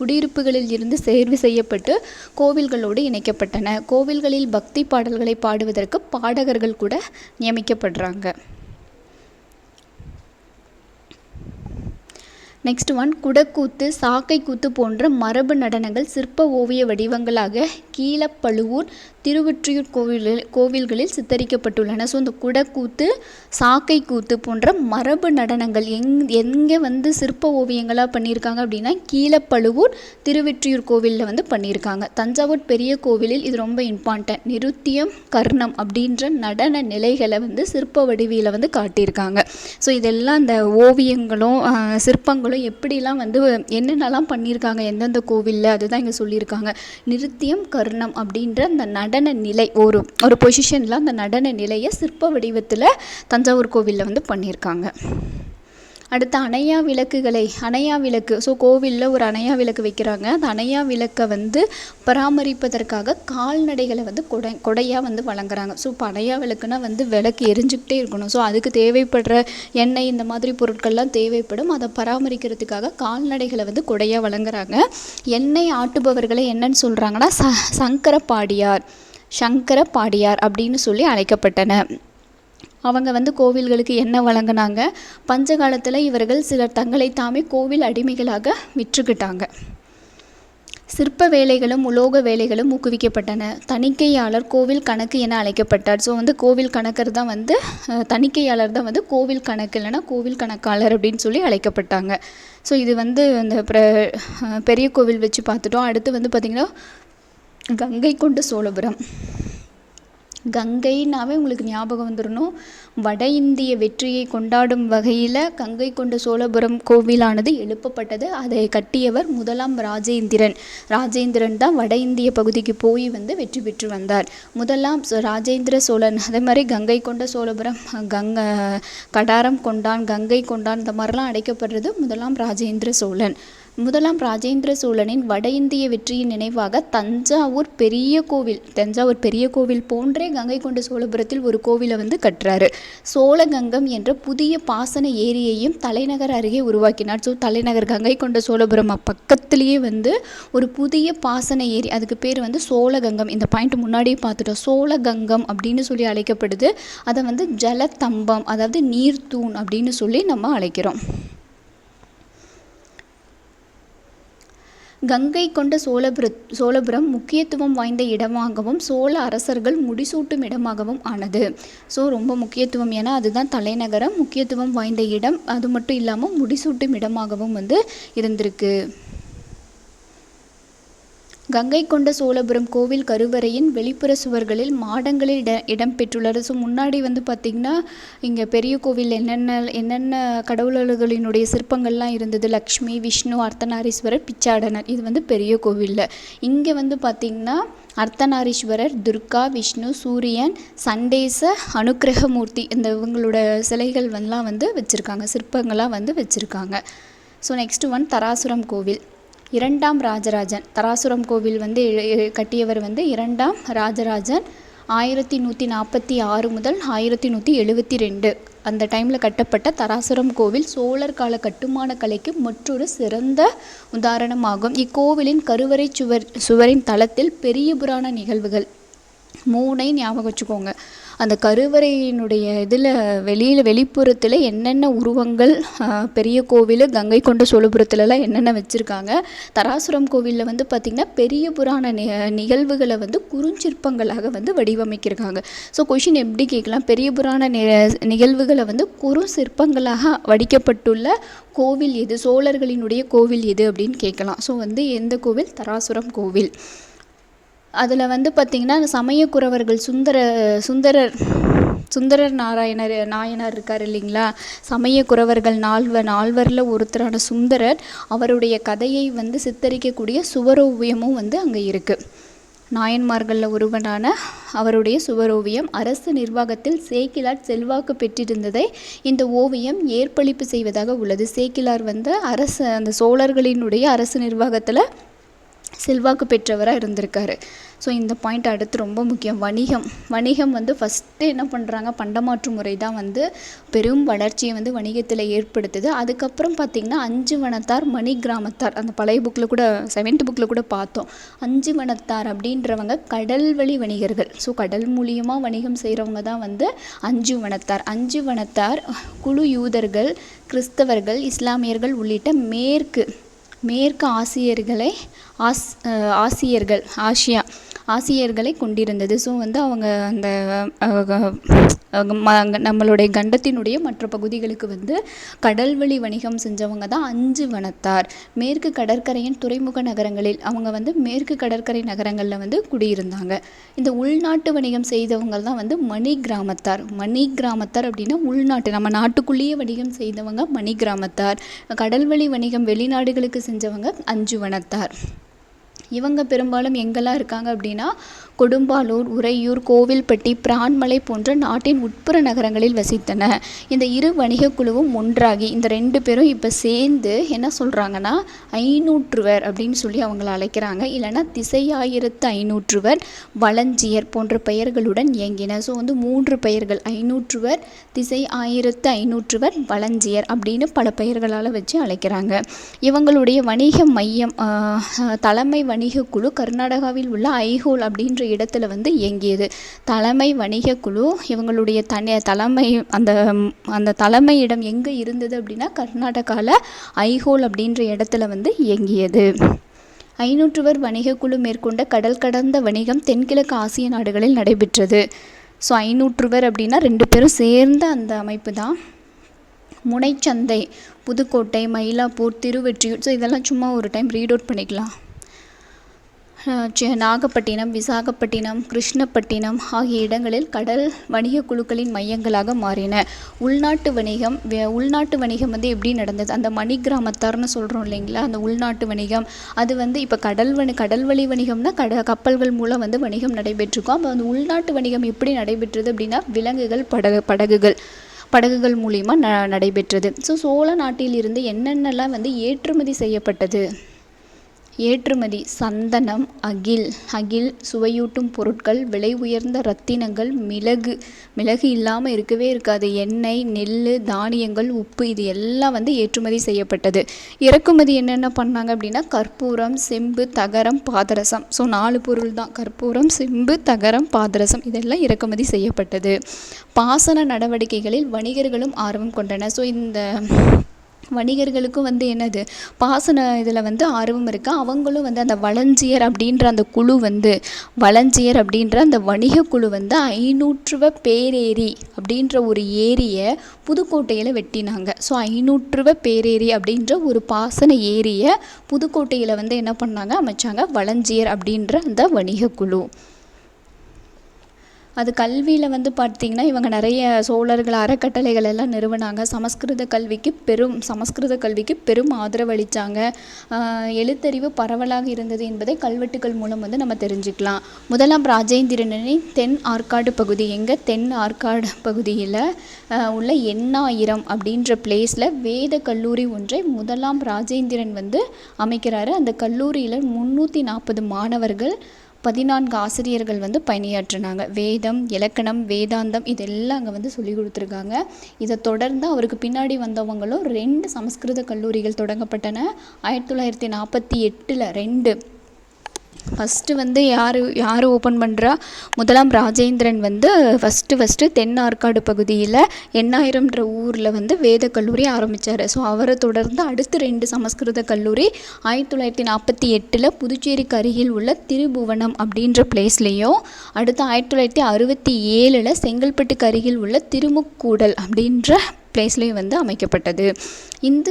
Speaker 1: குடியிருப்புகளில் இருந்து தேர்வு செய்யப்பட்டு கோவில்களோடு இணைக்கப்பட்டன. கோவில்களில் பக்தி பாடல்களை பாடுவதற்கு பாடகர்கள் கூட நியமிக்கப்படுறாங்க. நெக்ஸ்ட் ஒன், குடக்கூத்து, சாக்கை கூத்து போன்ற மரபு நடனங்கள் சிற்ப ஓவிய வடிவங்களாக கீழப்பழுவூர், திருவொற்றியூர் கோவில்களில் சித்தரிக்கப்பட்டுள்ளன. ஸோ இந்த குடக்கூத்து, சாக்கை கூத்து போன்ற மரபு நடனங்கள் எங்கே வந்து சிற்ப ஓவியங்களாக பண்ணியிருக்காங்க அப்படின்னா கீழப்பழுவூர், திருவொற்றியூர் கோவிலில் வந்து பண்ணியிருக்காங்க. தஞ்சாவூர் பெரிய கோவிலில் இது ரொம்ப இம்பார்ட்டன்ட், நிருத்தியம், கர்ணம் அப்படின்ற நடன நிலைகளை வந்து சிற்ப வடிவியில் வந்து காட்டியிருக்காங்க. ஸோ இதெல்லாம் இந்த ஓவியங்களும் சிற்பங்களும் எப்படிலாம் வந்து என்னென்னலாம் பண்ணியிருக்காங்க எந்தெந்த கோவிலில், அதுதான் இங்கே சொல்லியிருக்காங்க. நிருத்தியம், கர்ணம் அப்படின்ற அந்த நடன நிலை, ஒரு பொசிஷனில் அந்த நடன நிலையை சிற்ப வடிவத்தில் தஞ்சாவூர் கோவிலில் வந்து பண்ணியிருக்காங்க. அடுத்து அணையா விளக்கு. ஸோ கோவிலில் ஒரு அணையா விளக்கு வைக்கிறாங்க. அந்த அணையா விளக்கை வந்து பராமரிப்பதற்காக கால்நடைகளை வந்து கொடையாக வந்து வழங்குறாங்க. ஸோ இப்போ அணையா விளக்குனா வந்து விளக்கு எரிஞ்சுக்கிட்டே இருக்கணும். ஸோ அதுக்கு தேவைப்படுற எண்ணெய் இந்த மாதிரி பொருட்கள்லாம் தேவைப்படும். அதை பராமரிக்கிறதுக்காக கால்நடைகளை வந்து கொடையாக வழங்குறாங்க. எண்ணெய் ஆட்டுபவர்களை என்னன்னு சொல்கிறாங்கன்னா சங்கர பாடியார் அப்படின்னு சொல்லி அழைக்கப்பட்டன. அவங்க வந்து கோவில்களுக்கு என்ன வழங்கினாங்க, பஞ்ச காலத்தில் இவர்கள் சிலர் தங்களை தாமே கோவில் அடிமைகளாக விற்றுக்கிட்டாங்க. சிற்ப வேலைகளும் உலோக வேலைகளும் ஊக்குவிக்கப்பட்டன. தணிக்கையாளர் கோவில் கணக்கு என அழைக்கப்பட்டார். ஸோ வந்து கோவில் கணக்கர் தான் வந்து தணிக்கையாளர் தான் வந்து கோவில் கணக்கு இல்லைன்னா கோவில் கணக்காளர் அப்படின்னு சொல்லி அழைக்கப்பட்டாங்க. ஸோ இது வந்து இந்த பெரிய கோவில் வச்சு பார்த்துட்டோம். அடுத்து வந்து பார்த்திங்கன்னா கங்கை கொண்ட சோழபுரம். கங்கைனாவே உங்களுக்கு ஞாபகம் வந்துடணும், வட இந்திய வெற்றியை கொண்டாடும் வகையில் கங்கை கொண்ட சோழபுரம் கோவிலானது எழுப்பப்பட்டது. அதை கட்டியவர் முதலாம் ராஜேந்திரன் தான் வட இந்திய பகுதிக்கு போய் வந்து வெற்றி பெற்று வந்தார். முதலாம் ராஜேந்திர சோழன். அதே மாதிரி கங்கை கொண்ட சோழபுரம், கடாரம் கொண்டான், கங்கை கொண்டான், இந்த மாதிரிலாம் அழைக்கப்படுறது முதலாம் ராஜேந்திர சோழன். முதலாம் ராஜேந்திர சோழனின் வட இந்திய வெற்றியின் நினைவாக தஞ்சாவூர் பெரிய கோவில் போன்றே கங்கை கொண்ட சோழபுரத்தில் ஒரு கோவிலை வந்து கட்டுறாரு. சோழகங்கம் என்ற புதிய பாசன ஏரியையும் தலைநகர் அருகே உருவாக்கினார். ஸோ தலைநகர் கங்கை கொண்ட சோழபுரம் பக்கத்துலேயே வந்து ஒரு புதிய பாசன ஏரி, அதுக்கு பேர் வந்து சோழகங்கம். இந்த பாயிண்ட் முன்னாடியே பார்த்துட்டோம், சோழகங்கம் அப்படின்னு சொல்லி அழைக்கப்படுது. அதை வந்து ஜலத்தம்பம், அதாவது நீர்த்தூண் அப்படின்னு சொல்லி நம்ம அழைக்கிறோம். கங்கை கொண்ட சோழபுரம் முக்கியத்துவம் வாய்ந்த இடமாகவும் சோழ அரசர்கள் முடிசூட்டும் இடமாகவும் ஆனது. ஸோ ரொம்ப முக்கியத்துவம், ஏன்னா அதுதான் தலைநகரம், முக்கியத்துவம் வாய்ந்த இடம், அது மட்டும் இல்லாமல் முடிசூட்டும் இடமாகவும் இருந்திருக்கு. கங்கை கொண்ட சோழபுரம் கோவில் கருவறையின் வெளிப்புற சுவர்களில் மாடங்களில் இடம் பெற்றுள்ளது. ஸோ முன்னாடி பார்த்திங்கன்னா இங்கே பெரிய கோவில் என்னென்ன கடவுளர்களினுடைய சிற்பங்கள்லாம் இருந்தது, லக்ஷ்மி, விஷ்ணு, அர்த்தநாரீஸ்வரர், பிச்சாடனர், இது பெரிய கோவிலில். இங்கே பார்த்திங்கன்னா அர்த்தநாரீஸ்வரர், துர்கா, விஷ்ணு, சூரியன், சண்டேச, அனுக்கிரகமூர்த்தி, இவங்களோட சிலைகள் வச்சுருக்காங்க, சிற்பங்களாக வச்சுருக்காங்க. ஸோ நெக்ஸ்ட் ஒன் தராசுரம் கோவில். இரண்டாம் ராஜராஜன். தராசுரம் கோவில் கட்டியவர் இரண்டாம் ராஜராஜன். 1146 முதல் 1172 அந்த டைமில் கட்டப்பட்ட தராசுரம் கோவில் சோழர் கால கட்டுமான கலைக்கு மற்றொரு சிறந்த உதாரணமாகும். இக்கோவிலின் கருவறை சுவரின் தளத்தில் பெரிய புராண நிகழ்வுகள் 3 ஞாபகம் வச்சுக்கோங்க. அந்த கருவறையினுடைய வெளிப்புறத்தில் என்னென்ன உருவங்கள் பெரிய கோவில் கங்கை கொண்ட சோழபுரத்துலலாம் என்னென்ன வச்சுருக்காங்க. தராசுரம் கோவிலில் பார்த்திங்கன்னா பெரிய புராண நிகழ்வுகளை குறுஞ்சிற்பங்களாக வடிவமைக்கிருக்காங்க. ஸோ கொஷின் எப்படி கேட்கலாம், பெரிய புராண நிகழ்வுகளை குறு சிற்பங்களாக வடிக்கப்பட்டுள்ள கோவில் எது, சோழர்களினுடைய கோவில் எது அப்படின்னு கேட்கலாம். ஸோ எந்த கோவில், தராசுரம் கோவில். அதில் பார்த்திங்கன்னா சமயக்குறவர்கள் சுந்தரர் நாயனார் இருக்கார் இல்லைங்களா, சமயக்குறவர்கள் நால்வரில் ஒருத்தரான சுந்தரர், அவருடைய கதையை சித்தரிக்கக்கூடிய சுவரோவியமும் அங்கே இருக்குது. நாயன்மார்களில் ஒருவனான அவருடைய சுவரோவியம் அரசு நிர்வாகத்தில் சேக்கிலார் செல்வாக்கு பெற்றிருந்ததை இந்த ஓவியம் ஏற்பளிப்பு செய்வதாக உள்ளது. சேக்கிலார் அந்த சோழர்களினுடைய அரசு நிர்வாகத்தில் செல்வாக்கு பெற்றவராக இருந்திருக்காரு. ஸோ இந்த பாயிண்ட் அடுத்து ரொம்ப முக்கியம். வணிகம் ஃபஸ்ட்டு என்ன பண்ணுறாங்க, பண்டமாற்று முறை தான் பெரும் வளர்ச்சியை வணிகத்தில் ஏற்படுத்துது. அதுக்கப்புறம் பார்த்திங்கன்னா 5 வனத்தார் மணி கிராமத்தார், அந்த பழைய புக்கில் கூட 7th புக்கில் கூட பார்த்தோம். 5 வனத்தார் அப்படின்றவங்க கடல்வழி வணிகர்கள். ஸோ கடல் மூலியமாக வணிகம் செய்கிறவங்க தான் 5 வனத்தார். 5 வனத்தார் குழு யூதர்கள், கிறிஸ்தவர்கள், இஸ்லாமியர்கள் உள்ளிட்ட மேற்கு ஆசியர்களை கொண்டிருந்தது. ஸோ அவங்க அந்த நம்மளுடைய கண்டத்தினுடைய மற்ற பகுதிகளுக்கு கடல்வழி வணிகம் செஞ்சவங்க தான் 5 வனத்தார். மேற்கு கடற்கரையின் துறைமுக நகரங்களில் அவங்க மேற்கு கடற்கரை நகரங்களில் குடியிருந்தாங்க. இந்த உள்நாட்டு வணிகம் செய்தவங்க தான் மணி கிராமத்தார் அப்படின்னா உள்நாட்டு, நம்ம நாட்டுக்குள்ளேயே வணிகம் செய்தவங்க மணி கிராமத்தார். கடல்வழி வணிகம் வெளிநாடுகளுக்கு செஞ்சவங்க 5 வனத்தார். இவங்க பெரும்பாலும் எங்கெல்லாம் இருக்காங்க அப்படின்னா கொடும்பாலூர், உறையூர், கோவில்பட்டி, பிரான்மலை போன்ற நாட்டின் உட்புற நகரங்களில் வசித்தன. இந்த இரு வணிக குழுவும் ஒன்றாகி இந்த 2 பேரும் இப்போ சேர்ந்து என்ன சொல்கிறாங்கன்னா 500 அப்படின்னு சொல்லி அவங்கள அழைக்கிறாங்க. இல்லைன்னா திசையாயிரத்து வளஞ்சியர் போன்ற பெயர்களுடன் இயங்கின. ஸோ 3 பெயர்கள், 500, திசை வளஞ்சியர் அப்படின்னு பல பெயர்களால் வச்சு அழைக்கிறாங்க. இவங்களுடைய வணிக மையம், தலைமை வணிக குழு கர்நாடகாவில் உள்ள ஐஹோல் அப்படின்ற இடத்துல இயங்கியது. தலைமை வணிக குழு இவங்களுடைய தலைமை அந்த தலைமையிடம் எங்கே இருந்தது அப்படின்னா கர்நாடகாவில் ஐஹோல் அப்படின்ற இடத்துல இயங்கியது. 500 வணிக குழு மேற்கொண்ட கடல் கடந்த வணிகம் தென்கிழக்கு ஆசிய நாடுகளில் நடைபெற்றது. ஸோ 500 அப்படின்னா 2 பேரும் சேர்ந்த அந்த அமைப்பு தான். முனைச்சந்தை, புதுக்கோட்டை, மயிலாப்பூர், திருவெற்றியூர், ஸோ இதெல்லாம் சும்மா ஒரு டைம் ரீட் அவுட் பண்ணிக்கலாம். நாகப்பட்டினம், விசாகப்பட்டினம், கிருஷ்ணப்பட்டினம் ஆகிய இடங்களில் கடல் வணிக குழுக்களின் மையங்களாக மாறின. உள்நாட்டு வணிகம் எப்படி நடந்தது, அந்த மணி கிராமத்தார்னு சொல்கிறோம் இல்லைங்களா, அந்த உள்நாட்டு வணிகம் அது இப்போ கடல்வழி வணிகம்னா கப்பல்கள் மூலம் வணிகம் நடைபெற்றிருக்கும். அப்போ அந்த உள்நாட்டு வணிகம் எப்படி நடைபெற்றது அப்படின்னா விலங்குகள், படகுகள் மூலிமா நடைபெற்றது. ஸோ சோழ நாட்டிலிருந்து என்னென்னலாம் ஏற்றுமதி செய்யப்பட்டது, ஏற்றுமதி சந்தனம், அகில், சுவையூட்டும் பொருட்கள், விலை உயர்ந்த இரத்தினங்கள், மிளகு இல்லாமல் இருக்கவே இருக்காது, எண்ணெய், நெல், தானியங்கள், உப்பு, இது எல்லாம் ஏற்றுமதி செய்யப்பட்டது. இறக்குமதி என்னென்ன பண்ணாங்க அப்படின்னா கற்பூரம், செம்பு, தகரம், பாதரசம். ஸோ 4 பொருள் தான், கற்பூரம், செம்பு, தகரம், பாதரசம், இதெல்லாம் இறக்குமதி செய்யப்பட்டது. பாசன நடவடிக்கைகளில் வணிகர்களும் ஆர்வம் கொண்டனர். ஸோ இந்த வணிகர்களுக்கும் வந்து என்னது பாசன இதில் வந்து ஆர்வம் இருக்குது. அவங்களும் வந்து அந்த வளஞ்சியர் அப்படின்ற அந்த குழு வந்து வளஞ்சியர் அப்படின்ற அந்த வணிக குழு வந்து 500 பேரேரி அப்படின்ற ஒரு ஏரியை புதுக்கோட்டையில் வெட்டினாங்க. ஸோ 500 பேரேரி அப்படின்ற ஒரு பாசன ஏரியை புதுக்கோட்டையில் வந்து என்ன பண்ணாங்க, அமைச்சாங்க வளஞ்சியர் அப்படின்ற அந்த வணிக குழு. அது கல்வியில் வந்து பார்த்திங்கன்னா இவங்க நிறைய சோழர்கள் அறக்கட்டளைகள் எல்லாம் நிறுவனாங்க. சமஸ்கிருத கல்விக்கு பெரும் ஆதரவு அளித்தாங்க. எழுத்தறிவு பரவலாக இருந்தது என்பதை கல்வெட்டுக்கள் மூலம் வந்து நம்ம தெரிஞ்சுக்கலாம். முதலாம் ராஜேந்திரனின் தென் ஆற்காடு பகுதி தென் ஆற்காடு பகுதியில் உள்ள எண்ணாயிரம் அப்படின்ற பிளேஸில் வேத கல்லூரி ஒன்றை முதலாம் ராஜேந்திரன் வந்து அமைக்கிறாரு. அந்த கல்லூரியில் 340 மாணவர்கள் 14 ஆசிரியர்கள் வந்து பணியாற்றினாங்க. வேதம், இலக்கணம், வேதாந்தம் இதெல்லாம் அங்கே வந்து சொல்லி கொடுத்துருக்காங்க. இதை தொடர்ந்து அவருக்கு பின்னாடி வந்தவங்களும் 2 சமஸ்கிருத கல்லூரிகள் தொடங்கப்பட்டன. 1948 2 ஃபஸ்ட்டு வந்து யார் ஓப்பன் பண்ணுறா, முதலாம் ராஜேந்திரன் வந்து ஃபஸ்ட்டு தென் ஆற்காடு பகுதியில் எண்ணாயிரம்ன்ற ஊரில் வந்து வேத கல்லூரி ஆரம்பித்தார். ஸோ அவரை தொடர்ந்து அடுத்து 2 சமஸ்கிருத கல்லூரி 1948 புதுச்சேரிக்கு அருகில் உள்ள திருபுவனம் அப்படின்ற பிளேஸ்லேயும், அடுத்து 1967 செங்கல்பட்டுக்கு அருகில் உள்ள திருமுக்கூடல் அப்படின்ற பிளேஸ்லேயும் வந்து அமைக்கப்பட்டது. இந்த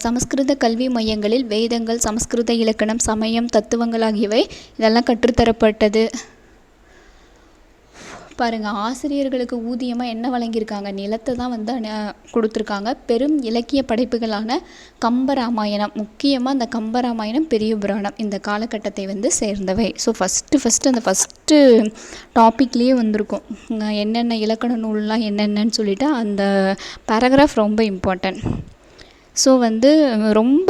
Speaker 1: சமஸ்கிருத கல்வி மையங்களில் வேதங்கள், சமஸ்கிருத இலக்கணம், சமயம், தத்துவங்கள் ஆகியவை இதெல்லாம் கற்றுத்தரப்பட்டது. பாருங்கள், ஆசிரியர்களுக்கு ஊதியமாக என்ன வழங்கியிருக்காங்க, நிலத்தை தான் வந்து கொடுத்துருக்காங்க. பெரும் இலக்கிய படைப்புகளான கம்பராமாயணம், முக்கியமாக அந்த கம்பராமாயணம், பெரிய புராணம் இந்த காலகட்டத்தை வந்து சேர்ந்தவை. ஸோ ஃபஸ்ட்டு டாப்பிக்லேயே வந்திருக்கும் என்னென்ன இலக்கண நூல்லாம் என்னென்னு சொல்லிட்டு அந்த பேராகிராஃப் ரொம்ப இம்பார்ட்டன்ட். ஸோ வந்து ரொம்ப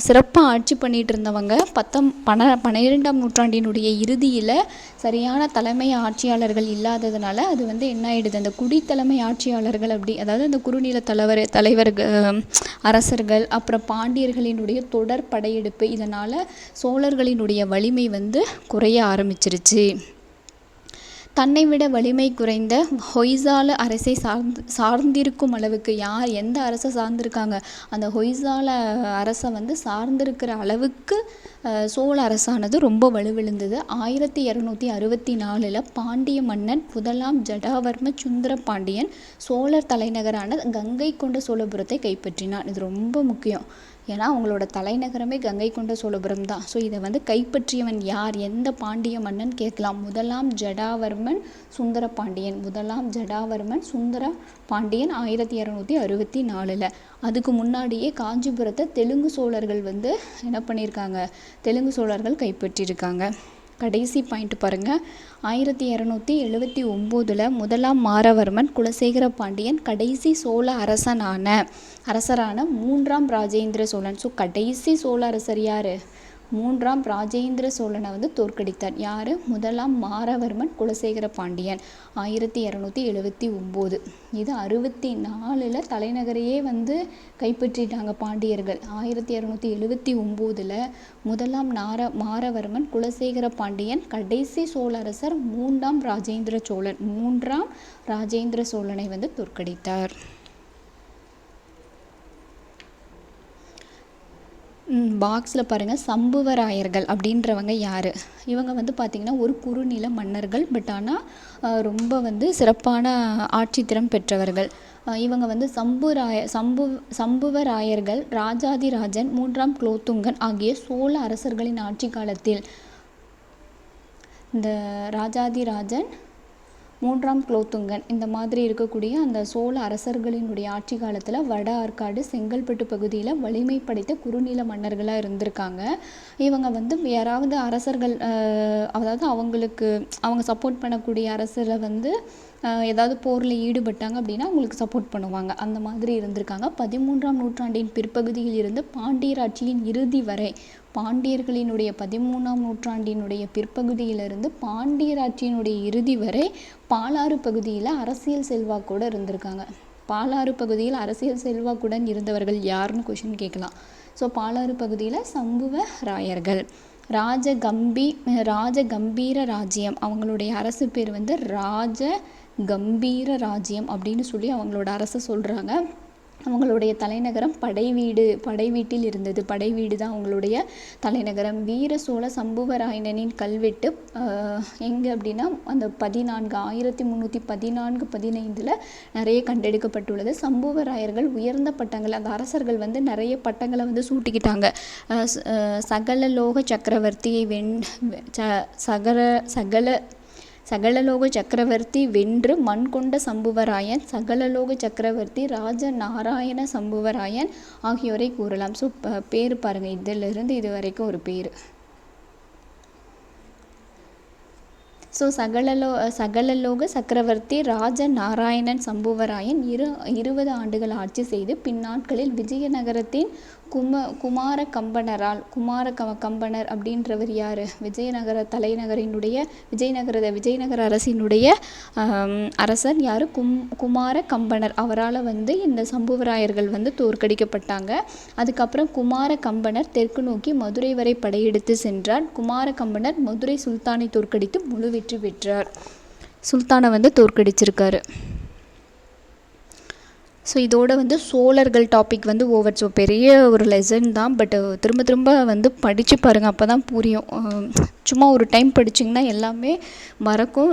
Speaker 1: சிறப்பாக ஆட்சி பண்ணிகிட்டு இருந்தவங்க 12ஆம் நூற்றாண்டினுடைய இறுதியில் சரியான தலைமை ஆட்சியாளர்கள் இல்லாததுனால அது வந்து என்ன ஆகிடுது, அந்த குடித்தலைமை ஆட்சியாளர்கள் அதாவது அந்த குறுநில தலைவர்கள், அரசர்கள், அப்புறம் பாண்டியர்களினுடைய தொடர் படையெடுப்பு, இதனால் சோழர்களினுடைய வலிமை வந்து குறைய ஆரம்பிச்சிருச்சு. தன்னை விட வலிமை குறைந்த ஹொய்சால அரசை சார்ந்திருக்கும் அளவுக்கு எந்த அரசை சார்ந்திருக்காங்க, அந்த ஹொய்சால அரசை வந்து சார்ந்திருக்கிற அளவுக்கு சோழ அரசானது ரொம்ப வலுவிழந்தது. 1264 பாண்டிய மன்னன் முதலாம் ஜடாவர்ம சுந்தர பாண்டியன் சோழர் தலைநகரான கங்கை கொண்ட சோழபுரத்தை கைப்பற்றினான். இது ரொம்ப முக்கியம். ஏன்னா அவங்களோட தலைநகரமே கங்கை கொண்ட சோழபுரம் தான். ஸோ இதை வந்து கைப்பற்றியவன் யார், எந்த பாண்டிய மன்னன் கேட்கலாம். முதலாம் ஜடாவர்மன் சுந்தர பாண்டியன் 1264. அதுக்கு முன்னாடியே காஞ்சிபுரத்தை தெலுங்கு சோழர்கள் வந்து என்ன பண்ணியிருக்காங்க, தெலுங்கு சோழர்கள் கைப்பற்றியிருக்காங்க. கடைசி பாயிண்ட் பாருங்கள், 1279 முதலாம் மாரவர்மன் குலசேகர பாண்டியன் கடைசி சோழ அரசரான 3ஆம் ராஜேந்திர சோழன். ஸோ கடைசி சோழ அரசர் யார், 3ஆம் ராஜேந்திர சோழனை வந்து தோற்கடித்தார். யார், முதலாம் மாரவர்மன் குலசேகர பாண்டியன் 1279. இது 64 தலைநகரையே வந்து கைப்பற்றிட்டாங்க பாண்டியர்கள். 1279 முதலாம் மாரவர்மன் குலசேகர பாண்டியன் கடைசி சோழ அரசர் 3ஆம் ராஜேந்திர சோழனை வந்து தோற்கடித்தார். பாக்ஸில் பாருங்கள், சம்புவராயர்கள் அப்படின்றவங்க யார், இவங்க வந்து பார்த்திங்கன்னா ஒரு குறுநில மன்னர்கள். பட் ஆனால் ரொம்ப வந்து சிறப்பான ஆட்சி திறம் பெற்றவர்கள். இவங்க வந்து சம்புவராயர்கள் ராஜாதிராஜன், 3ஆம் குலோத்துங்கன் ஆகிய சோழ அரசர்களின் ஆட்சி காலத்தில் இந்த ராஜாதிராஜன், 3ஆம் குலோத்துங்கன் இந்த மாதிரி இருக்கக்கூடிய அந்த சோழ அரசர்களினுடைய ஆட்சி காலத்தில் வட ஆற்காடு, செங்கல்பட்டு பகுதியில் வலிமை படைத்த குறுநில மன்னர்களாக இருந்திருக்காங்க. இவங்க வந்து யாராவது அரசர்கள், அதாவது அவங்க சப்போர்ட் பண்ணக்கூடிய அரசரை வந்து ஏதாவது போரில் ஈடுபட்டாங்க அப்படின்னா அவங்களுக்கு சப்போர்ட் பண்ணுவாங்க. அந்த மாதிரி இருந்திருக்காங்க. 13ஆம் நூற்றாண்டின் பிற்பகுதியில் இருந்து பாண்டியர் ஆட்சியின் இறுதி வரை, பாண்டியர்களினுடைய 13ஆம் நூற்றாண்டினுடைய பிற்பகுதியிலிருந்து பாண்டியர் ஆட்சியினுடைய இறுதி வரை பாலாறு பகுதியில் அரசியல் செல்வாக்கோடு இருந்திருக்காங்க. பாலாறு பகுதியில் அரசியல் செல்வாக்குடன் இருந்தவர்கள் யாருன்னு கொஷின் கேட்கலாம். ஸோ பாலாறு பகுதியில் சம்புவராயர்கள். ராஜகம்பீர ராஜ்யம், அவங்களுடைய அரசு பேர் வந்து ராஜகம்பீர ராஜ்யம் அப்படின்னு சொல்லி அவங்களோட அரசை சொல்கிறாங்க. அவங்களுடைய தலைநகரம் படைவீட்டில் இருந்தது. படைவீடு தான் அவங்களுடைய தலைநகரம். வீர சோழ சம்புவராயனின் கல்வெட்டு எங்கே அப்படின்னா அந்த 1314 நிறைய கண்டெடுக்கப்பட்டுள்ளது. சம்புவராயர்கள் உயர்ந்த பட்டங்கள், அந்த அரசர்கள் வந்து நிறைய பட்டங்களை வந்து சூட்டிக்கிட்டாங்க. சகலலோக சக்கரவர்த்தியை சகலலோக சக்கரவர்த்தி வென்று மண் கொண்ட சம்புவராயன், சகலலோக சக்கரவர்த்தி ராஜ நாராயண சம்புவராயன் ஆகியோரை கூறலாம். ஸோ பேர் பாருங்கள், இதிலிருந்து இது வரைக்கும் ஒரு பேர். ஸோ சகலலோக சக்கரவர்த்தி ராஜ நாராயணன் சம்புவராயன் 20 ஆண்டுகள் ஆட்சி செய்து பின்னாட்களில் விஜயநகரத்தின் குமார கம்பனர் அப்படின்றவர் யார்? விஜயநகர தலைநகரினுடைய விஜயநகர அரசினுடைய அரசர் யார்? குமார கம்பனர். அவரால் வந்து இந்த சம்புவராயர்கள் வந்து தோற்கடிக்கப்பட்டாங்க. அதுக்கப்புறம் குமார கம்பனர் தெற்கு நோக்கி மதுரை வரை படையெடுத்து சென்றார். குமார கம்பனர் மதுரை சுல்தானை தோற்கடித்து முழு வெற்றி பெற்றார். சுல்தானை வந்து தோற்கடிச்சிருக்காரு. ஸோ இதோட வந்து சோழர்கள் டாபிக் வந்து ஓவர். ஸோ பெரிய ஒரு லெசன் தான், பட் திரும்ப வந்து படித்து பாருங்கள், அப்போ தான் புரியும். சும்மா ஒரு டைம் படிச்சிங்கன்னா எல்லாமே மறக்கும்.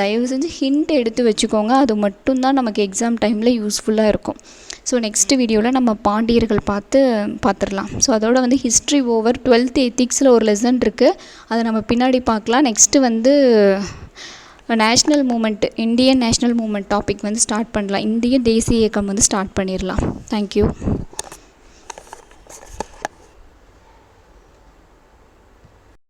Speaker 1: தயவு செஞ்சு ஹிண்ட் எடுத்து வச்சுக்கோங்க, அது மட்டும்தான் நமக்கு எக்ஸாம் டைமில் யூஸ்ஃபுல்லாக இருக்கும். ஸோ நெக்ஸ்ட் வீடியோவில் நம்ம பாண்டியர்கள் பார்த்துடலாம். ஸோ அதோட வந்து ஹிஸ்ட்ரி ஓவர். 12th எத்திக்ஸில் ஒரு லெசன் இருக்குது, அதை நம்ம பின்னாடி பார்க்கலாம். நெக்ஸ்ட்டு வந்து national moment, Indian national moment topic வந்து ஸ்டார்ட் பண்ணலாம். இந்திய தேசிய இயக்கம் வந்து ஸ்டார்ட் பண்ணிடலாம். தேங்க்யூ.